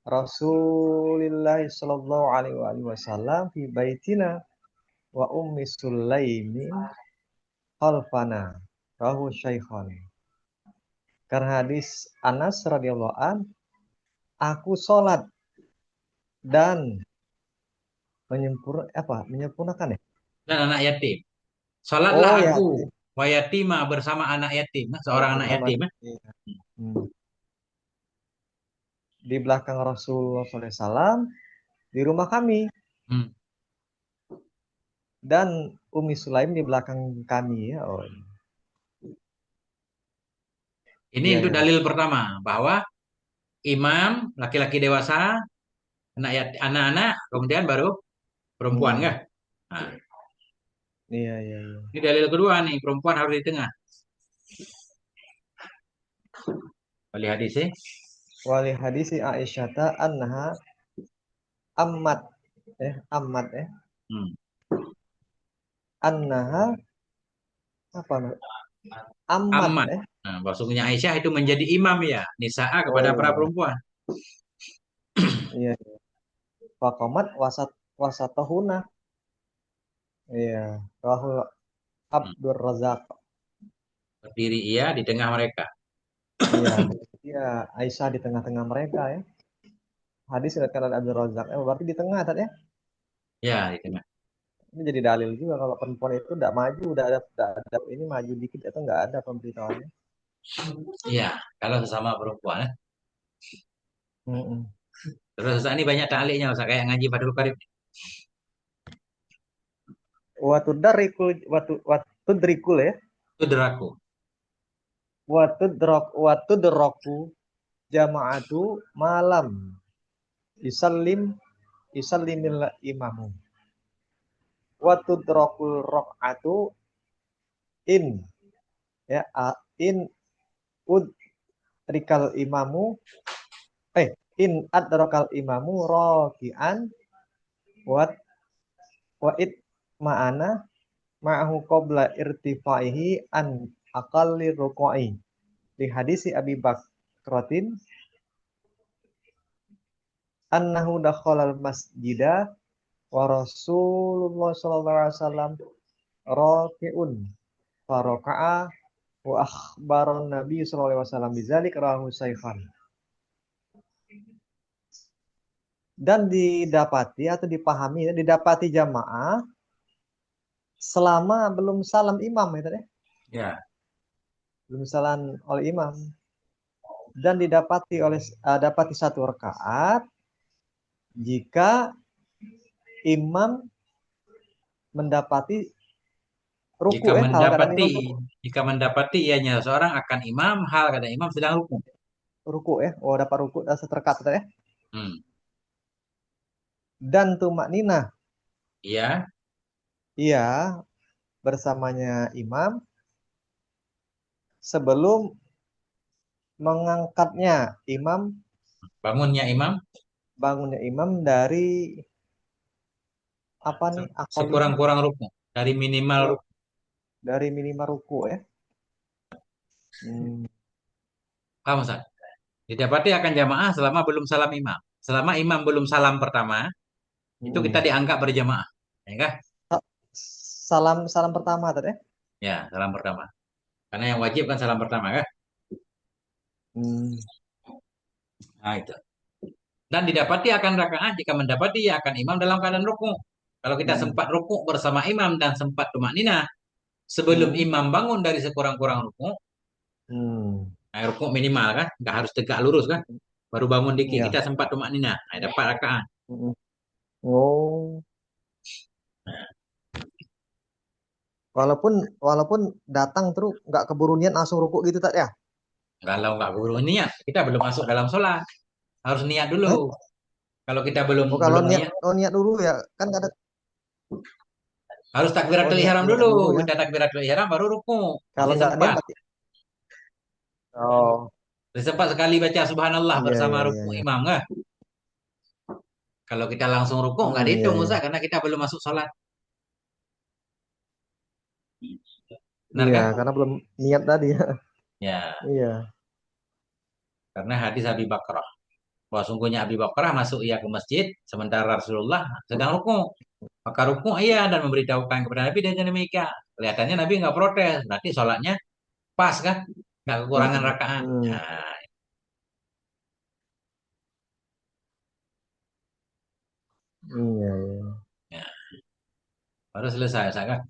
Rasulillah sallallahu alaihi wasallam fi baitina wa ummi Sulaimin khalfana rahu syaikhan. Karena hadis Anas radhiyallahu an, aku sholat dan menyempurnakan ya. Dan anak yatim. Salatlah Oh ya, aku. Wa yatima bersama anak yatim. Nah, oh, seorang anak bersama. yatim. Iya. Hmm. Di belakang Rasulullah SAW di rumah kami Hmm. dan Umi Sulaim di belakang kami ya. Oh Ini iya untuk iya. dalil pertama. Bahwa imam, laki-laki dewasa, anak-anak, kemudian baru perempuan Hmm. kan? Nah, Iya iya iya. ini dalil kedua nih, perempuan harus di tengah. Kali hadisnya. Wali hadisi Aisyata anha amat amat Hmm. annaha apa amat Amat. Nah, maksudnya Aisyah itu menjadi imam ya, nisa'a oh kepada para iya perempuan. iya faqamat wasatahuna iya rahu Hmm. Abdur Razak Berdiri ia di tengah mereka. iya iya Aisyah di tengah-tengah mereka ya hadis diriwayatkan oleh Abdur Razak berarti di tengah tadi ya. Ya, di tengah. Ini jadi dalil juga kalau perempuan itu tidak maju, udah ada ini maju dikit atau nggak ada pemberitahuannya. Iya, kalau sesama perempuan. Mm-mm. Terus Ustaz ini banyak ta'liqnya Ustaz kayak ngaji Fathul Qarib. Watudrikul ya. Itu deraku. Watudroku jamaatu malam isallim isallimil imamu. Watudrokul rokatu in ya in udrikal imamu in adrokal imamu rokian wat wa'id ma'ana ma'ahu qabla irtifaihi an aqalli ruku'i di hadisi Abi Bakratin annahu dakhalal masjida wa Rasulullah sallallahu alaihi wasallam raki'un faraka'a wa akhbaran Nabi sallallahu alaihi wasallam bizalik rahu saifan dan didapati atau dipahami didapati jamaah selama belum salam imam ya tadi. Ya, Belum salam oleh imam dan dapati satu rakaat jika imam mendapati ruku jika hal keadaan mendapati imam ruku. jika mendapati ianya seorang akan imam, hal kata imam sedang rukun. Ruku oh dapat ruku dan seterkat ya. Hmm. Dan tumak ninah Iya, iya bersamanya imam sebelum mengangkatnya imam bangunnya imam bangunnya imam dari apa nih akolihi sekurang-kurang rukun dari minimal oh, rukun. dari minimal ruku ya. Hmm. Paham Ustaz? Didapati akan jamaah selama belum salam imam. Selama imam belum salam pertama, itu kita Hmm. dianggap berjamaah. Ya kah? Salam salam pertama tadi ya. Ya, salam pertama. Karena yang wajib kan salam pertama kah? Hmm. Nah, itu. Dan didapati akan rakaat jika mendapati ya akan imam dalam keadaan ruku. Kalau kita Hmm. sempat ruku bersama imam dan sempat tumak ninah, sebelum Hmm. imam bangun dari sekurang-kurang ruku, Hmm. nah, ruku minimal kan, nggak harus tegak lurus kan, baru bangun dikit Ya. kita sempat tumak ninah, nah, dapat rakaat. Hmm. Oh, walaupun walaupun datang terus nggak keburu niat langsung rukuk gitu tak ya? Kalau nggak keburu niat, kita belum masuk dalam sholat, harus niat dulu. Eh? Kalau kita belum Oh kalau belum niat niat, oh niat dulu ya kan nggak ada harus oh takbiratul niat ihram niat dulu. dulu ya. Kita takbiratul ihram baru ruku, Kalau masih nggak niat sempat. berarti oh Masih sempat sekali baca subhanallah iya bersama iya iya ruku iya. imam nggak? Kalau kita langsung ruku nggak Iya dihitung iya. Ustaz, karena kita belum masuk sholat. Benar Iya kan? karena belum niat tadi ya. Ya, Iya. karena hadis Abi Bakrah. Bahwa sungguhnya Abi Bakrah masuk ia ke masjid, sementara Rasulullah sedang ruku. Maka ruku ia dan memberitahukan kepada Nabi dan demikian. Kelihatannya Nabi nggak protes, berarti sholatnya pas kan? Nggak kekurangan Hmm. rakaat. Hmm. Nah, Iya iya. ya, baru selesai, Ustaz kan?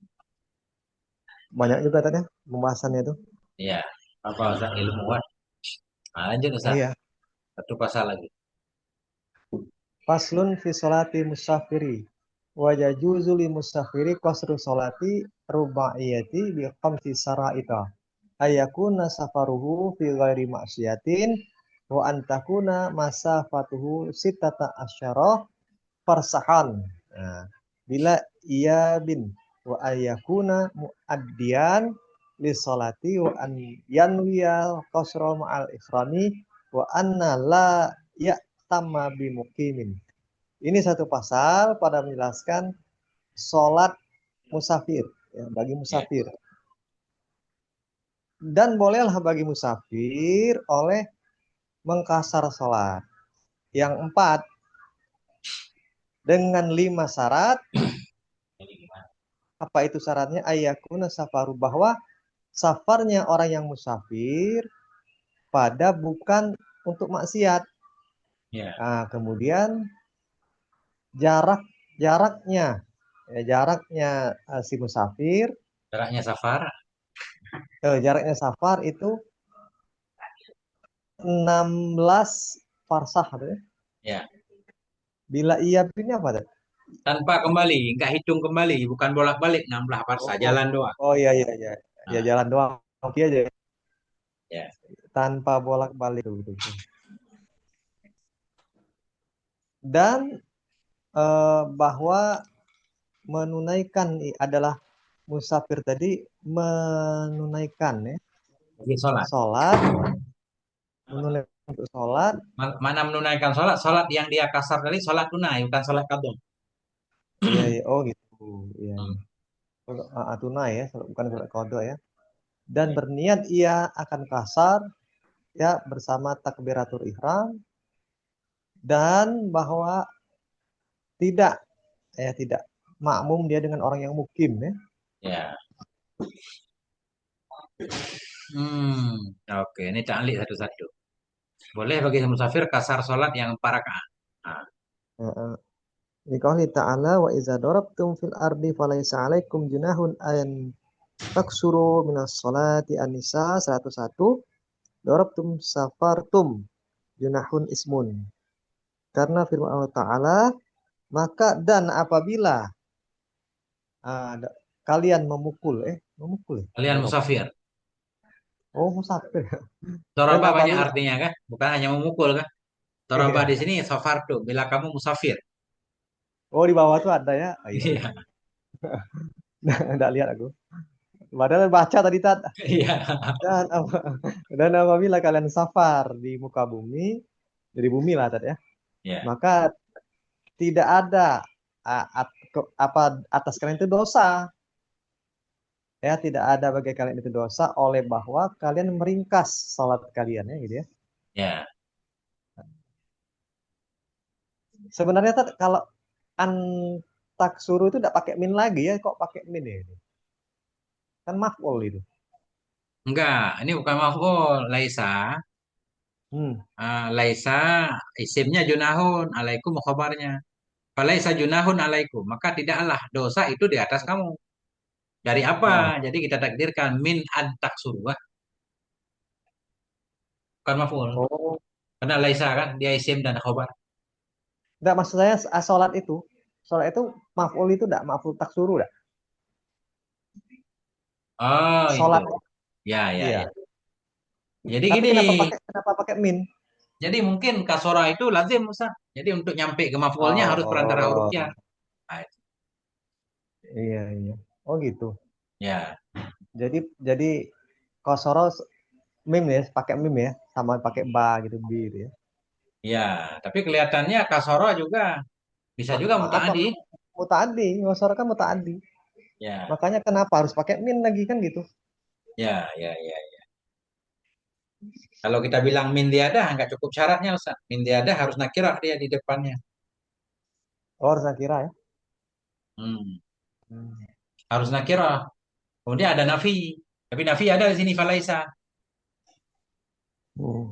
Banyak juga tadi ya pembahasannya itu. Iya, apa Ustaz ilmuwan? Nah, lanjut Ustaz, Iya. satu pasal lagi. Faslun fi sholati musafiri. Wa yajuzu li musafiri qasru sholati rubaiyati bi khamsi saraita. Ayakuna safaruhu fi ghairi maksiatin wa antakuna masafatuhu sitata asyara farsahan. Nah, bila ia bin wa ayakuna muaddian li sholati wa an yanwiya qasra ma'al ikhrami wa anna la ya tamma bi muqimin. Ini satu pasal pada menjelaskan sholat musafir ya, bagi Ya. musafir dan bolehlah bagi musafir oleh mengkasar sholat yang empat dengan lima syarat. Apa itu syaratnya? Ayakuna safaru bahwa safarnya orang yang musafir pada bukan untuk maksiat. Ya, Nah, kemudian jarak jaraknya jaraknya si musafir jaraknya safar. jaraknya safar itu 16 farsah ya. Ya, Bila iya ini apa tuh? tanpa kembali, nggak hitung kembali, bukan bolak-balik 16 parsa, Oh, jalan doang. oh iya iya iya. Ya Nah, jalan doang. Oke aja ya. ya. Tanpa bolak-balik betul. Dan bahwa menunaikan adalah musafir tadi menunaikan ya Jadi sholat. sholat menunaikan untuk sholat Mana menunaikan sholat? Sholat yang dia kasar tadi sholat tunai, bukan sholat qadha. iya iya oh gitu iya Hmm. iya tunai ya bukan sholat qadha ya dan Ya. berniat ia akan kasar ya bersama takbiratul ihram dan bahwa tidak tidak makmum dia dengan orang yang mukim ya. Ya. Oke, ini ta'liq satu-satu. Boleh bagi musafir kasar sholat yang 4 rakaat. Nah, Heeh. Liqauli ta'ala wa iza darabtum fil ardi falaysa 'alaikum junahun an taksuru minas sholati An-Nisa 101 darabtum safartum junahun ismun. Karena firman Allah Ta'ala, maka dan apabila ada kalian memukul ya, Kalian dorab. musafir. Oh, musafir. Dan Doraba banyak apabila artinya kan, bukan hanya memukul kan. Doraba di iya. sini safartu, bila kamu musafir. Oh, di bawah tuh ada ya. Oh, iya, iya. Iya, Enggak lihat aku. Padahal baca tadi tat. iya, Dan dan apabila kalian safar di muka bumi, dari bumi lah tadi ya, iya, maka tidak ada apa atas kalian itu dosa. Ya, tidak ada bagi kalian itu dosa oleh bahwa kalian meringkas salat kalian ya gitu ya. iya. Sebenarnya kalau an taksuru itu tidak pakai min lagi ya, kok pakai min ya ini? Kan maf'ul itu. Enggak, ini bukan maf'ul. Laisa, Hmm. laisa isimnya junahun, alaikum khabarnya. Falaisa junahun alaikum, maka tidaklah dosa itu di atas kamu. Dari apa? Nah, Jadi kita takdirkan min an taksuru, bukan maf'ul. oh, Karena laisa kan dia isim dan khabar. enggak maksud saya salat itu maf'ul itu enggak maf'ul taksuru enggak? Oh, itu. Salat Ya, ya, iya. ya. Jadi Tapi gini, kenapa pakai min? jadi mungkin kasora itu lazim Ustaz. Jadi untuk nyampe ke maf'ulnya harus perantara huruf Oh, jar. Nah, itu. iya iya. Oh gitu. Ya, Jadi kosoro mim ya, pakai mim ya, sama pakai ba gitu bi gitu ya. ya. Tapi kelihatannya kasora juga bisa juga Apa mutaadi. mutaaddi, kosoro kan mutaaddi. Ya, Makanya kenapa harus pakai min lagi kan gitu. ya, ya, ya. Kalau kita bilang min diada nggak cukup syaratnya Ustaz. Min diada harus nakirah dia di depannya. Oh, harus kira ya. Hmm. Hmm. Harus nakirah. Kemudian ada nafi. Tapi nafi ada di sini falaisa. Hmm.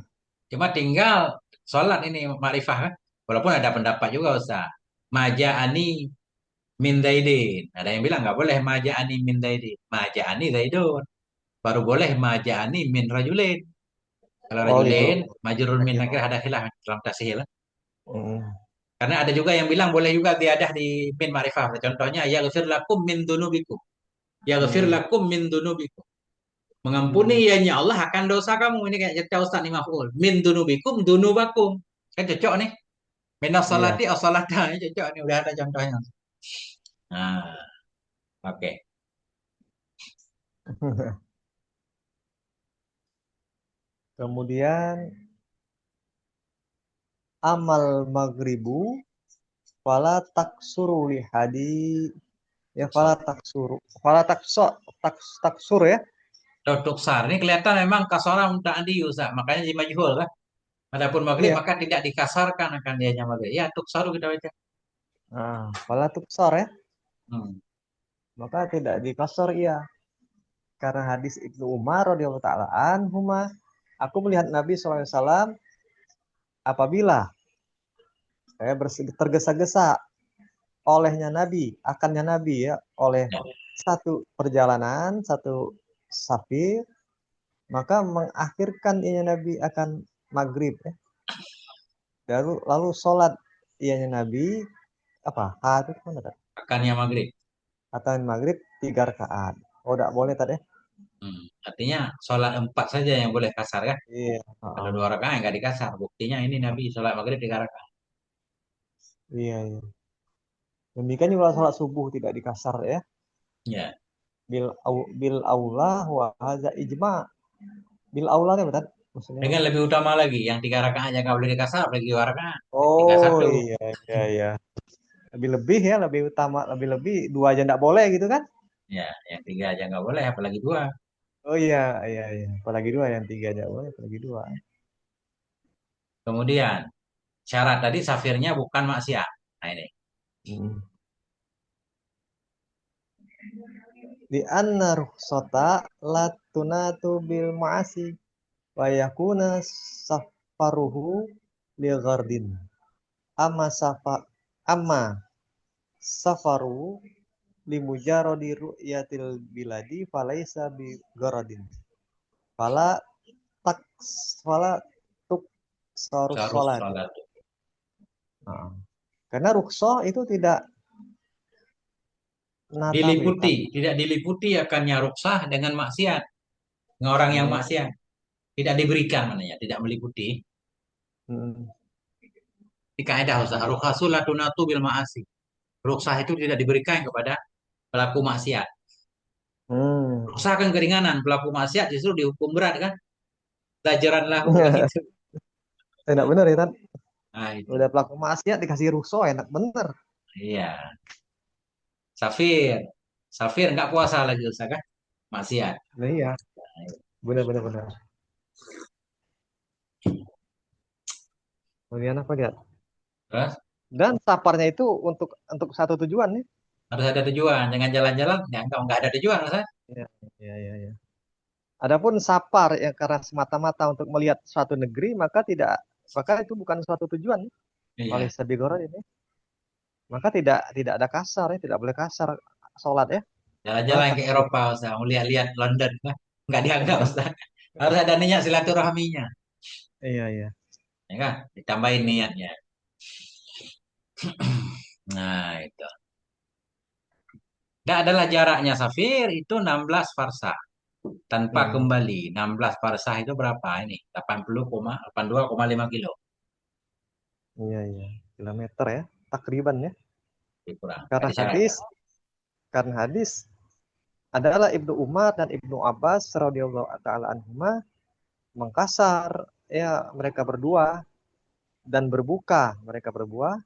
Cuma tinggal sholat ini makrifah kan. Walaupun ada pendapat juga Ustaz. Maja'ani min zaidin. Ada yang bilang nggak boleh maja'ani min zaidin. Maja'ani zaidun. Baru boleh maja'ani min rajulin. Kalau Oh gitu. rajulin, majrur min Nakiro. nakir ada khilaf dalam tasihil. Hmm. Karena ada juga yang bilang boleh juga tiadah di min ma'rifah. Contohnya yaghfir lakum min dunubikum. Yaghfir Hmm. lakum min dunubikum. Mengampuni Hmm. ianya Allah akan dosa kamu. Ini kayak cerita Ustaz nih maf'ul. Min dunubikum dunubakum. Kan cocok nih. Minas Iya. salati as-salata. Ini cocok nih. Udah ada contohnya. Nah, oke. Kemudian amal maghribu fala taksuru li hadi ya fala taksur ya. Duduk sar. Ini kelihatan memang kasara muta'adi Ustaz. Makanya di majhul kan. Adapun maghrib Iya. maka tidak dikasarkan akan dianya maghrib. Ya, tuksaru kita baca. Nah, fala tuksor ya. Hmm. Maka tidak dikasor iya. Karena hadis Ibnu Umar radhiyallahu taala anhuma, aku melihat Nabi SAW apabila saya tergesa-gesa olehnya Nabi, akannya Nabi ya, oleh Ya. satu perjalanan, satu safir, maka mengakhirkan ianya Nabi akan maghrib ya. Lalu sholat ianya Nabi apa? Itu mana tadi? Akannya maghrib. Atau maghrib 3 rakaat. Oh, tidak boleh tadi ya? Hmm. Artinya sholat 4 saja yang boleh kasar kan. Iya. Kalau Oh, 2 rakaat nggak dikasar. Buktinya ini Nabi sholat maghrib 3 rakaat. iya, iya. Demikian juga sholat subuh tidak dikasar ya. Ya. Bil aula wa hadza ijma. Bil aula itu betul maksudnya Dengan apa? lebih utama lagi, yang 3 rakaat aja nggak boleh dikasar, apalagi 2 rakaat. Tiga Oh satu. iya iya iya. Lebih-lebih ya, lebih utama, lebih-lebih dua aja enggak boleh gitu kan? Ya, yang 3 aja nggak boleh, apalagi 2. Oh iya iya iya. Apalagi dua yang tiga aja boleh, apalagi dua. Kemudian syarat tadi safirnya bukan maksiat. Nah ini. Hmm. Di anna rukhsata la tunatu bil ma'asi wa yakuna safaruhu li ghardin. Amma safa amma safaru limujarodi ru'yatil biladi falaisa bi garadin. Fala tak fala tuk sarus Syarus salat. salat. Nah, karena ruksoh itu tidak natabe Diliputi, tidak diliputi akannya ruksah dengan maksiat. Dengan orang yang Hmm, maksiat. Tidak diberikan maknanya, tidak meliputi. hmm, Di kaidah Ustaz, rukhasul la tunatu bil ma'asi. Ruksah itu tidak diberikan kepada pelaku maksiat. hmm. Ruksah kan keringanan, pelaku maksiat justru dihukum berat kan? Zajaran lahu bilang gitu. Enak bener ya kan? Nah, itu. Udah pelaku maksiat dikasih rukso enak bener. Iya. Safir. Safir nggak puasa lagi Ustaz kan? Maksiat. Nah, iya, bener bener bener. Kemudian apa dia? Terus Dan saparnya itu untuk satu tujuan nih. harus ada tujuan. Jangan jalan-jalan, ya nggak ada tujuan Ustaz. Iya, iya, iya, iya. Adapun sapar yang karena semata-mata untuk melihat suatu negeri maka itu bukan suatu tujuan. Iya. Malaysia Bigoro ini. Maka tidak ada kasar ya, tidak boleh kasar sholat ya. Malah Jalan-jalan ke takbir. Eropa Ustaz. Mau lihat-lihat London kan? Nggak dianggap Ustaz. Harus ada niat silaturahminya. Iya, iya. Ya kan? Ditambahin niatnya. Nah, itu. Nggak adalah jaraknya Safir itu 16 farsa. Tanpa Hmm, kembali. 16 farsah itu berapa ini? 82,5 kilo. iya, iya. Kilometer ya, takriban ya. Lebih kurang. Nggak Karena ada jaraknya. hadis, karena hadis adalah Ibnu Umar dan Ibnu Abbas radhiyallahu taala anhuma mengkasar ya mereka berdua dan berbuka mereka berdua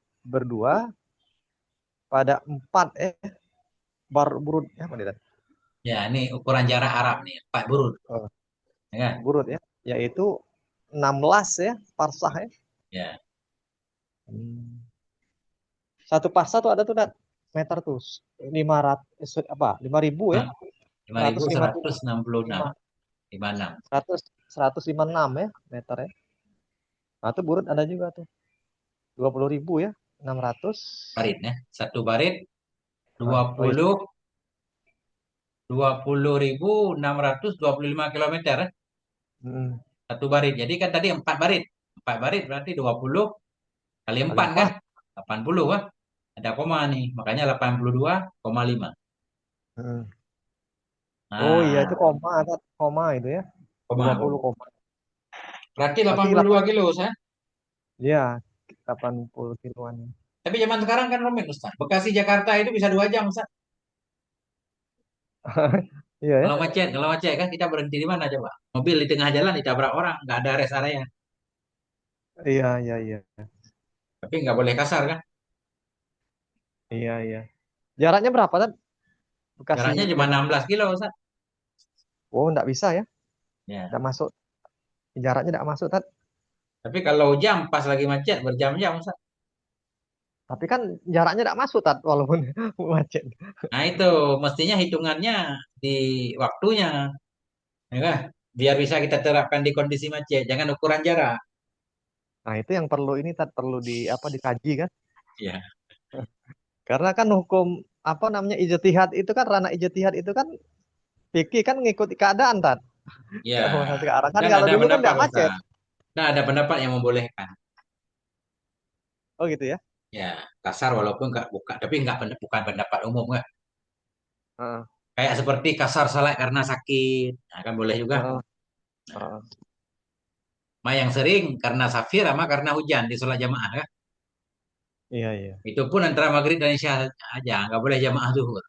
pada empat burud ya apa nih? Ya, ini ukuran jarak Arab nih. 4 burud. Oh, Ya kan? burud ya, yaitu 16 ya parsah ya. Ya. Hmm. Satu parsah tuh ada tuh Dat, meter tuh 500 apa 5.000 ya, Hah? 156 5.166. 56. 100 156 ya meter ya. Nah, itu burut ada juga tuh 20.000 ya 600. Barit ya. Satu barit Ah, oh iya. 20.625 kilometer. Hmm. Satu barit. Jadi kan tadi 4 barit. 4 barit berarti 20 kali Kali 4 kan? 4. 80 kan? Ada koma nih. Makanya 82,5. Hmm. Oh iya Nah, itu koma, koma itu ya. koma, 20 koma. koma. Berarti Berarti 82 kilo, Ustaz. ya 80 kiloan. Tapi zaman sekarang kan rumit, Ustaz. Bekasi Jakarta itu bisa 2 jam, Ustaz. Iya ya. Kalau macet kan kita berhenti di mana coba? Mobil di tengah jalan ditabrak orang, nggak ada rest area. Iya iya iya. Tapi nggak boleh kasar kan? Iya iya. Jaraknya berapa kan? Bekasi Jaraknya cuma Jakarta. 16 kilo, Ustaz. Oh enggak bisa ya. Ya. Enggak masuk. Jaraknya enggak masuk Tat. Tapi kalau jam pas lagi macet berjam-jam, Ustaz. Tapi kan jaraknya enggak masuk Tat walaupun macet. Nah itu mestinya hitungannya di waktunya, ya kan? Biar bisa kita terapkan di kondisi macet. Jangan ukuran jarak. Nah, itu yang perlu ini Tat perlu dikaji kan? Ya. Karena kan hukum apa namanya ijtihad itu kan ranah ijtihad itu kan fikih kan ngikuti keadaan Tat. Ya. Kalau sekarang kan Dan kalau ada dulu kan pendapat, enggak macet. Ustaz. Nah, ada pendapat yang membolehkan. Oh gitu ya. Ya, kasar walaupun nggak buka, tapi nggak bukan pendapat umum kan. Heeh. Kayak seperti kasar salat karena sakit, nah, kan boleh juga. Heeh. Nah, Heeh. ma yang sering karena safir sama karena hujan di sholat jamaah kan. Iya iya. Itu pun antara maghrib dan isya aja, nggak boleh jamaah zuhur.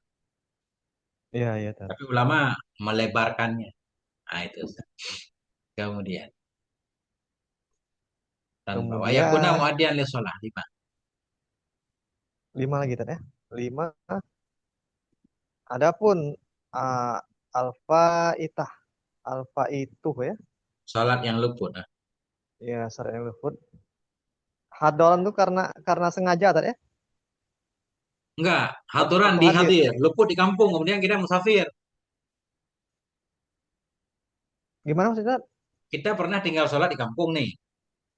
Iya iya Tat. Tapi ulama melebarkannya. Nah itu. Kemudian tanpa wayakuna Kemudian muadian li sholat lima. 5 lagi Tat ya. 5. Adapun uh, alfa itah, alfa itu ya, Sholat yang luput. Nah. ya syarat yang luput. Hadoran tuh karena sengaja tadi ya, Enggak, haturan waktu di hadir. hadir, luput di kampung, kemudian kita musafir. Gimana maksudnya? Kita pernah tinggal sholat di kampung nih.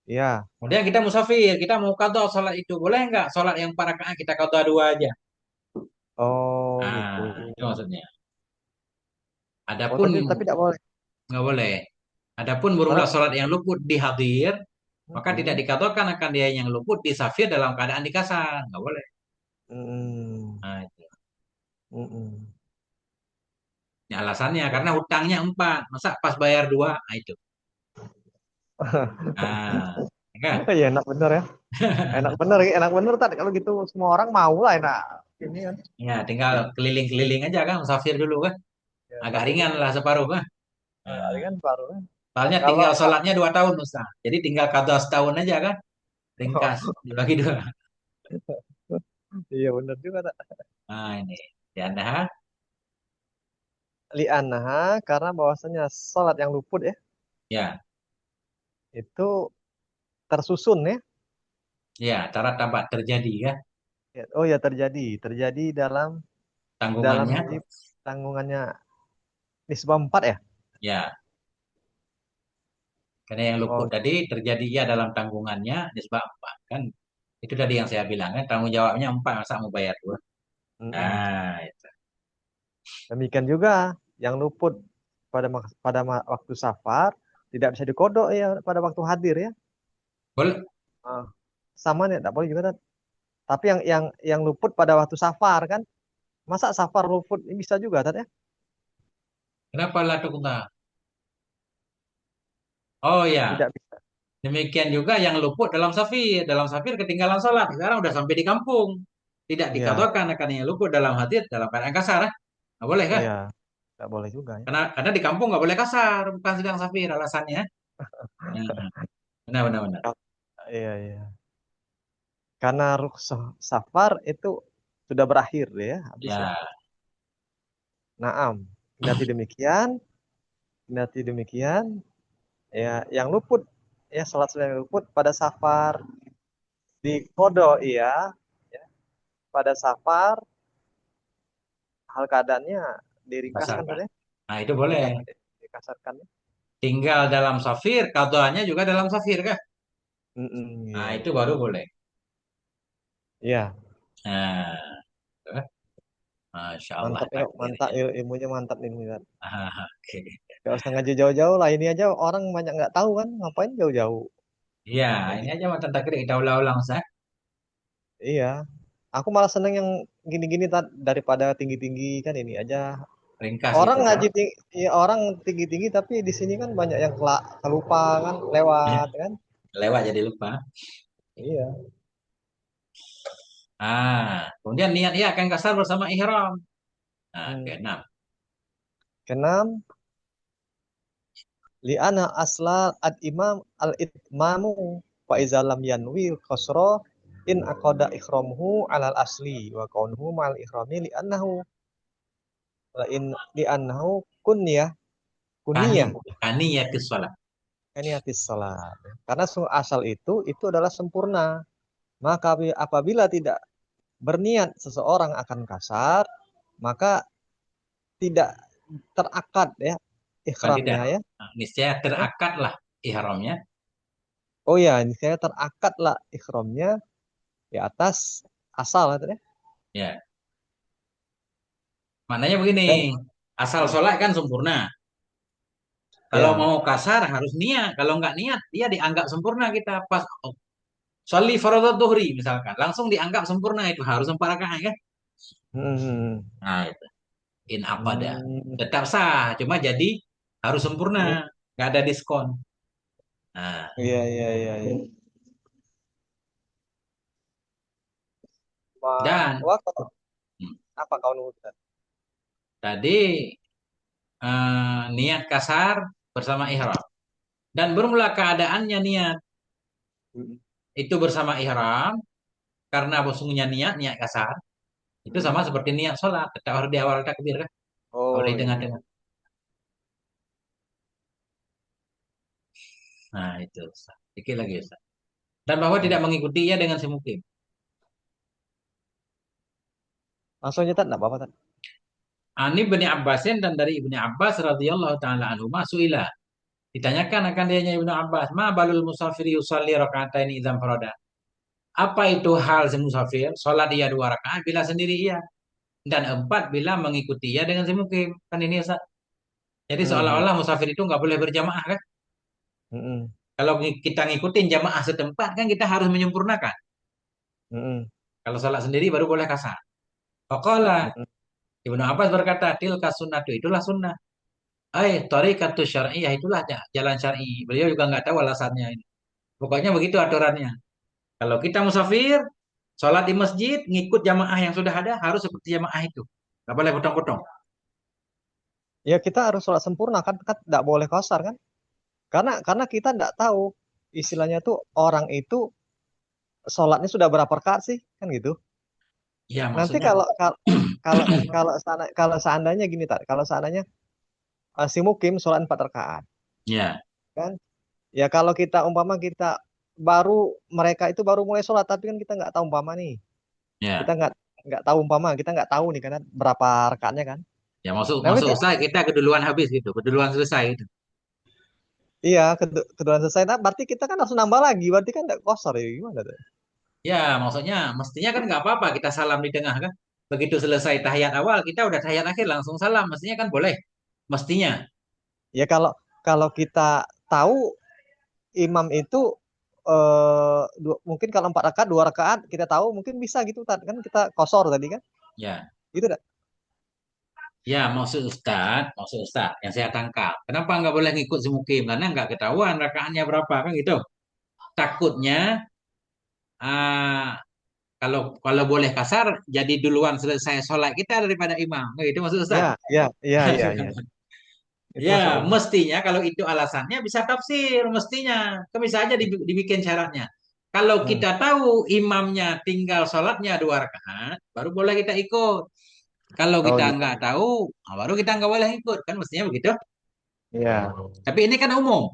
Ya, Kemudian kita musafir, kita mau qadha sholat itu. Boleh nggak sholat yang 4 rakaat kita qadha 2 aja? Oh gitu. Nah, itu maksudnya. Oh Adapun tapi tidak boleh. nggak boleh. Adapun bermula Karena sholat yang luput di hadir, maka tidak mm-mm, dikatakan akan dia yang luput di safir dalam keadaan di kasar. Nggak boleh. mm-mm, Nah, itu. mm-mm. Ini alasannya karena hutangnya 4. Masa pas bayar 2? Nah, itu. Nah, ya kan? Iya enak bener ya. Enak bener tadi kalau gitu semua orang mau lah enak. Ini kan. Ya, tinggal keliling-keliling aja kan, musafir dulu kan. Ya, Agak tapi ringan dulu. lah separuh kan. Kali Nah, kan baru kan. soalnya Kalau tinggal sholatnya 2 tahun Ustaz. Jadi tinggal qadha setahun aja kan. Ringkas, dibagi 2. iya bener juga tak. Nah, ini. Ya, nah, Li'annaha karena bahwasanya sholat yang luput ya ya, itu tersusun ya. ya, cara tampak terjadi kan. Oh ya terjadi dalam Tanggungannya, ini tanggungannya nisbah 4 ya. ya. Karena yang luput Oh, tadi terjadi ya dalam tanggungannya nisbah 4 kan. Itu tadi yang saya bilang kan tanggung jawabnya 4 masa mau bayar 2. mm-mm. Nah, itu. Demikian juga yang luput waktu safar tidak bisa dikodok ya pada waktu hadir ya. Boleh. Ah, sama nih, tidak boleh juga. Tat. Tapi yang luput pada waktu safar kan, masa safar luput ini bisa juga, Tat, ya? Kenapa lah tuh? Oh ya, Tidak bisa. demikian juga yang luput dalam safir. Dalam safir ketinggalan sholat. Sekarang udah sampai di kampung. Tidak Iya, dikatakan akan yang luput dalam hati dalam keadaan kasar. Nggak boleh kan? iya, tidak boleh juga ya. Karena di kampung nggak boleh kasar. Bukan sedang safir alasannya. Nah, benar, benar, benar. Iya, iya. Karena rukhsah safar itu sudah berakhir ya, habis ya. Ya, Naam. Kendati demikian, ya yang luput ya salat yang luput pada safar di kodo iya, ya, pada safar hal keadaannya diringkaskan kasarkan. tadi, Nah, itu boleh. dikasarkan. Tinggal dalam safir, kadoanya juga dalam safir kan? Iya, Nah, itu iya. baru boleh. Iya, Nah, eh, Masya Allah mantap ya, mantap takdirnya. ilmunya mantap ilmunya. Ah, oke. Gak usah ngaji jauh-jauh lah ini aja orang banyak nggak tahu kan ngapain jauh-jauh. Iya, ini Ngaji. aja mantan takdir kita ulang-ulang, Ustaz. Iya, aku malah seneng yang gini-gini daripada tinggi-tinggi kan ini aja. Ringkas Orang gitu kan. ngaji tinggi, ya, orang tinggi-tinggi tapi di sini kan banyak yang kelupa kan lewat kan. Lewat jadi lupa. Iya. Kemudian niat ya akan kasar bersama ihram. Nah, Hmm. keenam. Keenam, li'ana asla ad-imam al-itmamu fa iza lam yanwi khosro in aqada ikhramuhu alal asli wa kaunuhu ma'al ikhrami li'annahu kunyah Kaniyatus sholat. kaniyatis salat. Karena asal itu adalah sempurna. Maka apabila tidak berniat seseorang akan kasar, maka tidak terakad ya Bukan tidak. ikhramnya ya. Nah, niscaya Eh, terakatlah ihramnya. Oh ya, ini saya terakad lah ikhramnya di atas asal gitu ya. Ya, maknanya begini. Dan Asal hmm, sholat kan sempurna. Kalau ya, mau kasar harus niat. Kalau nggak niat, dia dianggap sempurna kita pas Sholli fardhu dhuhri misalkan, langsung dianggap sempurna itu harus 4 rakaat kan? hmm, Nah, itu in aqada. hmm, Tetap sah, cuma jadi harus sempurna, hmm, nggak ada diskon. Nah, iya iya iya iya. dan Wah, hmm, apa kau nulis? tadi niat kasar bersama ihram dan bermula keadaannya niat Hmm, itu bersama ihram karena sesungguhnya niat kasar itu hmm. sama seperti niat sholat tetap harus di awal takbir kan? Kalau di Oh iya. tengah-tengah. Nah, itu Ustaz. Dikit lagi Ustaz. Dan bahwa tidak Hmm. mengikutinya dengan si mukim. Langsung nyetat enggak apa-apa Tat? Ani bin Abbasin dan dari Ibnu Abbas radhiyallahu taala anhu masuila. Ditanyakan akan dianya Ibnu Abbas, ma balul musafir yusalli rakaatain idzam farada. Apa itu hal si musafir? Salat ia 2 rakaat bila sendiri ia. dan 4 bila mengikuti ya dengan si mukim. Kan ini Ustaz. Jadi Mhm. seolah-olah musafir itu nggak boleh berjamaah kan? Mhm. Kalau kita ngikutin jamaah setempat kan kita harus menyempurnakan. Mhm. Kalau salat sendiri baru boleh kasar. Faqala Mhm. Ibnu Abbas berkata, tilka sunnatu itulah sunnah. Tariqatu syar'iyah itulah jalan syar'i. Beliau juga nggak tahu alasannya ini. Pokoknya begitu aturannya. Kalau kita musafir, sholat di masjid, ngikut jamaah yang sudah ada, harus seperti jamaah itu. Nggak boleh potong-potong. Ya kita harus sholat sempurna kan, kan tidak boleh kasar kan? Karena kita tidak tahu istilahnya tuh orang itu sholatnya sudah berapa rakaat sih kan gitu. Ya, Nanti maksudnya, kalau kalau kalau kalau seandainya gini tak, kalau seandainya si mukim sholat 4 rakaat ya, kan? Ya kalau kita umpama kita baru mereka itu baru mulai sholat tapi kan kita nggak tahu umpama nih, kita ya, nggak tahu umpama kita nggak tahu nih karena berapa rakaatnya kan. ya masuk Nah masuk berarti Ustaz kita keduluan habis gitu, keduluan selesai itu. iya kedua selesai, nah berarti kita kan harus nambah lagi, berarti kan nggak kosor ya gimana tuh? Ya, maksudnya mestinya kan nggak apa-apa kita salam di tengah kan. Begitu selesai tahiyat awal, kita udah tahiyat akhir langsung salam. Mestinya kan boleh. Mestinya. Ya kalau kalau kita tahu imam itu mungkin kalau 4 rakaat 2 rakaat kita tahu mungkin bisa gitu kan kita kosor tadi kan Ya, gitu dah. ya maksud Ustaz yang saya tangkap. Kenapa nggak boleh ngikut semukim? Karena nggak ketahuan rakaatnya berapa kan gitu. Takutnya ah, kalau kalau boleh kasar, jadi duluan selesai sholat kita daripada imam. Itu maksud Ustaz. Ya, ya, itu Ya, maksudnya. mestinya kalau itu alasannya bisa tafsir, mestinya. Kan bisa aja dibikin syaratnya. Kalau Hmm. kita tahu imamnya tinggal sholatnya 2 rakaat, baru boleh kita ikut. Kalau Oh kita gitu. nggak tahu, baru kita nggak boleh ikut. Kan mestinya begitu. Ya. Tapi ini kan umum.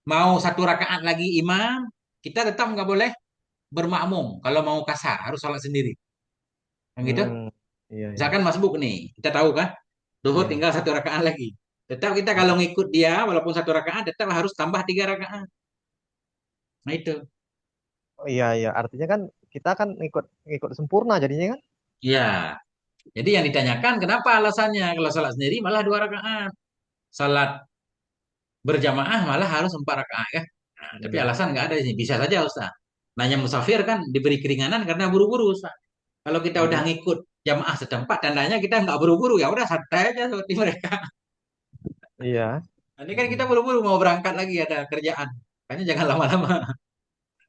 Mau 1 rakaat lagi imam, kita tetap nggak boleh bermakmum. Kalau mau kasar, harus sholat sendiri. Kan gitu. Hmm. Iya, iya. Misalkan masbuk nih, kita tahu kan, Duhur Iya. tinggal 1 rakaat lagi. Tetap kita kalau ngikut dia, walaupun 1 rakaat, tetap harus tambah 3 rakaat. Nah itu. Oh, iya, iya, artinya kan kita kan ikut ikut sempurna jadinya kan. Ya, jadi yang ditanyakan kenapa alasannya? Kalau salat sendiri malah 2 rakaat. Salat berjamaah malah harus 4 rakaat kan? Nah, tapi Iya. alasan nggak ada di sini. Bisa saja Ustaz. Nanya musafir kan diberi keringanan karena buru-buru Ustaz. Kalau kita udah Mm-mm. ngikut jamaah setempat, tandanya kita nggak buru-buru. Ya udah santai aja seperti mereka. Iya. Nanti kan kita Mm-mm. buru-buru mau berangkat lagi ada kerjaan. Makanya jangan lama-lama.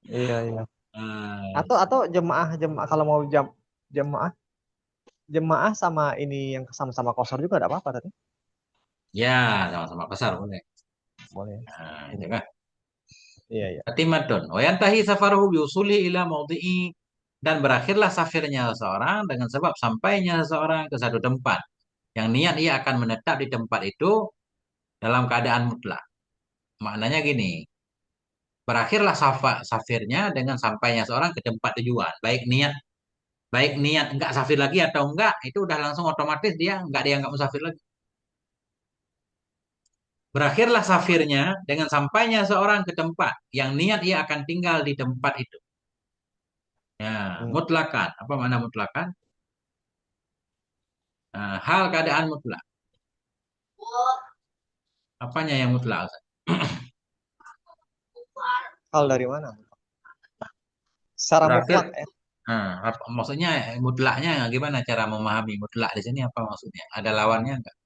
Iya, iya. Nah, Atau jemaah jemaah kalau mau jemaah jemaah sama ini yang sama-sama kosor juga ada apa-apa tadi. ya sama-sama besar boleh. Boleh. Nah, itu Hmm. kan. Iya, iya. Khatimatun. Wa yantahi safaruhu biusuli ila maudhi'i dan berakhirlah safirnya seseorang dengan sebab sampainya seseorang ke satu tempat. Yang niat ia akan menetap di tempat itu dalam keadaan mutlak. Maknanya gini, berakhirlah safirnya dengan sampainya seorang ke tempat tujuan. Baik niat enggak safir lagi atau enggak, itu udah langsung otomatis dia enggak dianggap musafir lagi. Berakhirlah safirnya dengan sampainya seorang ke tempat yang niat ia akan tinggal di tempat itu. Ya, Hmm. mutlakan. Apa makna mutlakan? Hal keadaan mutlak. Apanya yang mutlak, Ustaz? Hal dari mana? Secara Berakhir, mutlak ya. maksudnya mutlaknya gimana cara memahami mutlak di sini apa maksudnya? Ada lawannya enggak?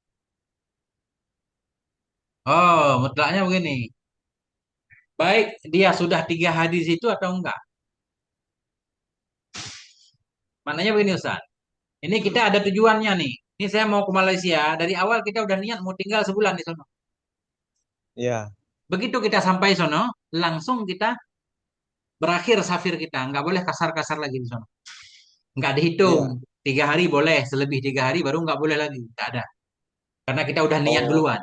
Oh, mutlaknya begini. Baik dia sudah 3 hadis itu atau enggak. Maknanya begini Ustaz. Ini kita ada tujuannya nih. Ini saya mau ke Malaysia. Dari awal kita udah niat mau tinggal sebulan di sono. Iya. Begitu kita sampai sono, langsung kita berakhir safir kita. Enggak boleh kasar-kasar lagi di sono. Enggak dihitung. Iya. 3 hari boleh, selebih 3 hari baru enggak boleh lagi. Enggak ada. Karena kita udah niat Oh. duluan.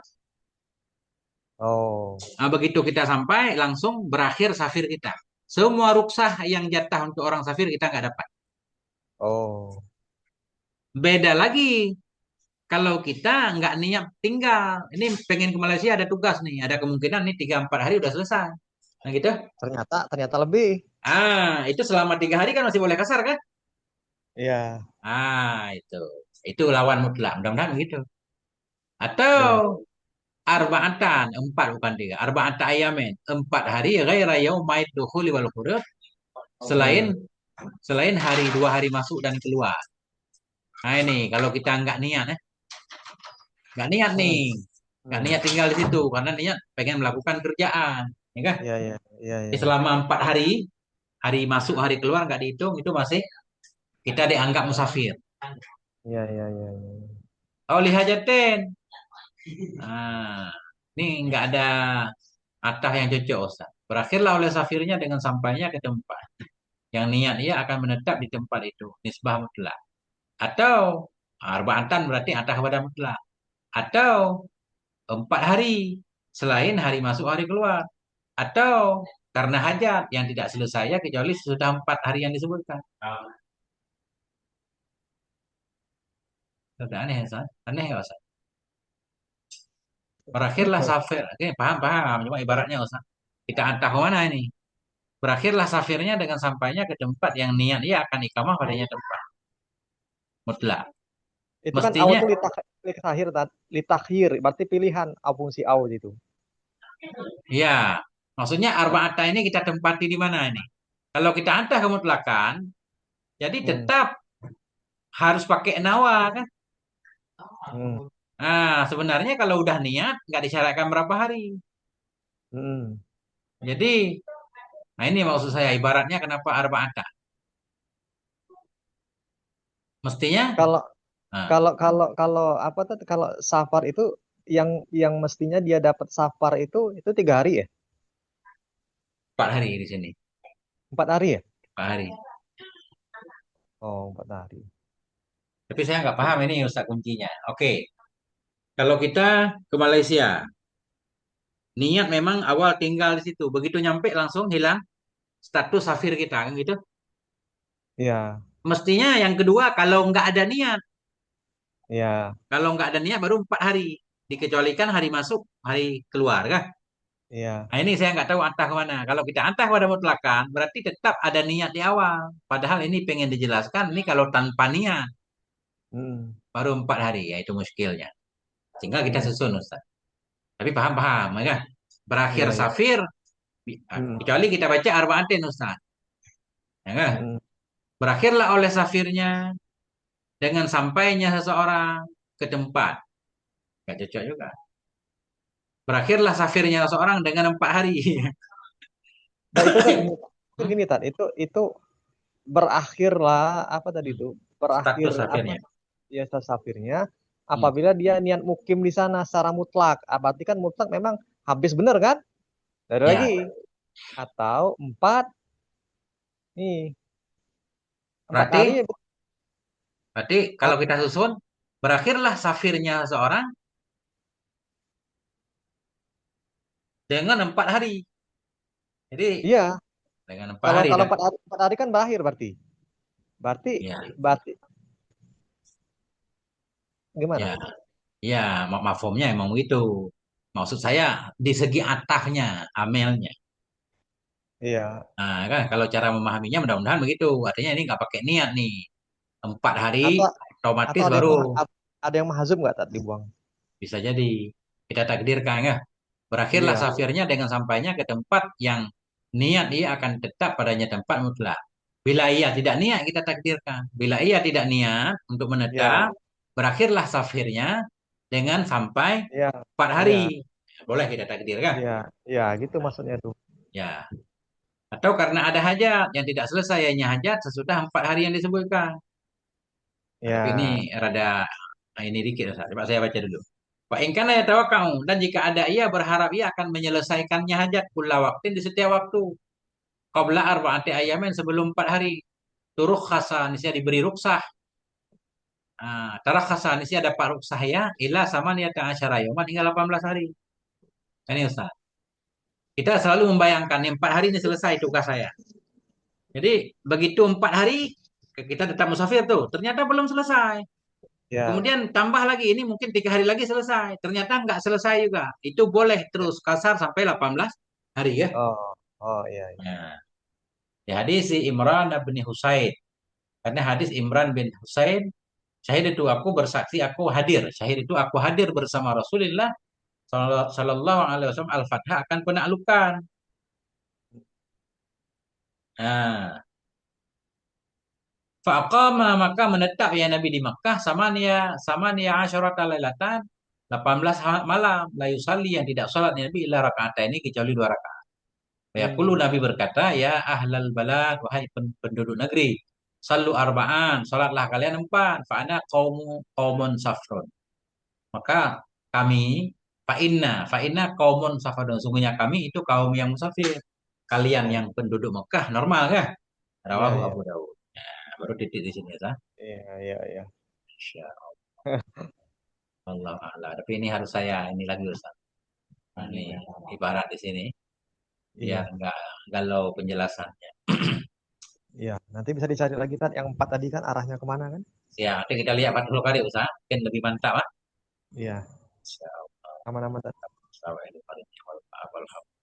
Oh. Nah, begitu kita sampai, langsung berakhir safir kita. Semua ruksah yang jatah untuk orang safir kita nggak dapat. Oh. Beda lagi kalau kita nggak niat tinggal. Ini pengen ke Malaysia ada tugas nih, ada kemungkinan nih 3-4 hari udah selesai. Nah gitu. Ternyata lebih. Itu selama 3 hari kan masih boleh kasar kan? Iya. Itu. Itu lawan mutlak. Mudah-mudahan begitu. Ya. Atau arba'atan, empat bukan tiga. Arba'ata ayamin, empat hari ghaira yaumait dukhuli wal khuruj, selain Hmm. selain hari dua hari masuk dan keluar. Nah ini kalau kita nggak niat nih, Hmm. nggak Hmm. niat tinggal di situ karena niat pengen melakukan kerjaan, ya kan? Ya, ya, ya, Jadi ya. selama 4 hari, hari masuk hari keluar nggak dihitung itu masih kita dianggap musafir. Ya, ya, ya, ya. Oh lihajatin, nah ini nggak ada atah yang cocok Ustaz. Berakhirlah oleh safirnya dengan sampainya ke tempat yang niat ia akan menetap di tempat itu, nisbah mutlak. Atau arba'atan berarti atah kepada mutlak. Atau 4 hari selain hari masuk hari keluar. Atau karena hajat yang tidak selesai ya kecuali sudah 4 hari yang disebutkan. Sudah aneh, Ustaz. Aneh ya, Ustaz. Berakhirlah safir. Oke, paham, paham. Cuma ibaratnya, Ustaz. Kita antah ke mana ini? Berakhirlah safirnya dengan sampainya ke tempat yang niat ia akan ikamah padanya tempat. Mutlak. Itu kan au Mestinya, itu litakhir, litakhir, berarti pilihan au fungsi au itu. ya. Maksudnya arba'ata ini kita tempati di mana ini? Kalau kita antah ke mutlakan, jadi Hmm. tetap harus pakai nawa kan? Hmm. Nah, sebenarnya kalau udah niat, nggak disyaratkan berapa hari. Hmm. Jadi, nah ini maksud saya, ibaratnya kenapa arba'ata? Mestinya, Kalau nah, kalau apa tuh, kalau safar itu yang mestinya dia dapat safar itu 3 hari ya? 4 hari di sini. 4 hari ya? 4 hari. Oh, 4 hari. Tapi saya nggak paham ini Ustaz kuncinya. Oke, kalau kita ke Malaysia, niat memang awal tinggal di situ. Begitu nyampe langsung hilang status safir kita, kan gitu. Ya, Mestinya yang kedua, kalau nggak ada niat. ya, Kalau nggak ada niat baru 4 hari. Dikecualikan hari masuk, hari keluar, kan? ya. Nah ini saya nggak tahu antah kemana. Kalau kita antah pada mutlakan, berarti tetap ada niat di awal. Padahal ini pengen dijelaskan, ini kalau tanpa niat, Hmm. baru 4 hari. Ya itu muskilnya. Sehingga kita Hmm. susun, Ustaz. Tapi paham-paham, ya kan? Berakhir Ya, ya. safir, Hmm. kecuali kita baca arba'atin, Ustaz. Ya kan? Hmm. Berakhirlah oleh safirnya dengan sampainya seseorang ke tempat. Gak cocok juga. Berakhirlah safirnya seseorang dengan 4 hari. Nah, itu kan gini Tan, itu berakhirlah apa tadi itu? Berakhir Status apa safirnya. ya safirnya Hmm. apabila dia niat mukim di sana secara mutlak. Ah, berarti kan mutlak memang habis bener kan? Dari lagi Ya, atau empat nih 4 hari berarti ya, berarti kalau kita susun, berakhirlah safirnya seseorang dengan 4 hari. Jadi iya. dengan empat Kalau hari kalau dah. 4 hari kan berakhir berarti. Berarti Ya, berarti ya, gimana? ya. Mafhumnya emang begitu. Maksud saya di segi atahnya, amelnya. Iya. Nah, kan kalau cara memahaminya mudah-mudahan begitu. Artinya ini nggak pakai niat nih. 4 hari Atau atau otomatis ada baru ada yang mahzub nggak tadi dibuang? bisa jadi kita takdirkan ya. Berakhirlah Iya. safirnya dengan sampainya ke tempat yang niat ia akan tetap padanya tempat mutlak. Bila ia tidak niat kita takdirkan. Bila ia tidak niat untuk Iya. menetap, berakhirlah safirnya dengan sampai Iya. 4 hari. Iya. Boleh kita takdirkan? Iya. Iya, gitu maksudnya tuh. Ya. Atau karena ada hajat yang tidak selesai, hanya hajat sesudah 4 hari yang disebutkan. Nah, tapi ini Ya. rada ini dikit Ustaz. Coba saya baca dulu. Wa in kana yatawakkau dan jika ada ia berharap ia akan menyelesaikannya hajat kulla waktin di setiap waktu. Qabla arba'ati ayamin sebelum 4 hari. Turuk khasa nisya diberi ruksah. Tarak khasa nisya dapat ruksah ya ila sama niyata asyara yaman hingga 18 hari. Ini Ustaz. Kita selalu membayangkan 4 hari ini selesai tugas saya. Jadi begitu 4 hari kita tetap musafir tuh. Ternyata belum selesai. Ya. Kemudian tambah lagi ini mungkin 3 hari lagi selesai. Ternyata nggak selesai juga. Itu boleh terus kasar sampai 18 hari ya. Oh. Oh, iya, iya. Nah, di hadis si Imran bin Husain. Karena hadis Imran bin Husain Syahid itu aku bersaksi, aku hadir. Syahid itu aku hadir bersama Rasulullah Sallallahu Alaihi Wasallam al-Fathah akan penaklukan. Nah, faqama maka menetap ya Nabi di Makkah samania asyarata lailatan 18 malam la yusalli yang tidak salat Nabi illa rakaat ini kecuali 2 rakaat. Ya kulu Hmm. Nabi berkata ya ahlal balad wahai penduduk negeri sallu arba'an salatlah kalian 4 fa ana qaumun safron. Maka kami fa inna qaumun safron sungguhnya kami itu kaum yang musafir. Kalian Oh, yang penduduk Mekah normal kah? iya Rawahu iya. Abu Dawud. Baru titik di sini ya. Iya iya iya. Insya Allah a'la. Tapi ini harus saya ini lagi Ustaz. Nah, ini ibarat di sini biar Iya. enggak galau penjelasannya. Iya. Nanti bisa dicari lagi kan yang 4 tadi kan arahnya kemana kan? Ya, nanti kita lihat 40 kali Ustaz. Mungkin lebih mantap ah. Iya. Insya Allah. Aman-aman. Assalamualaikum warahmatullahi wabarakatuh.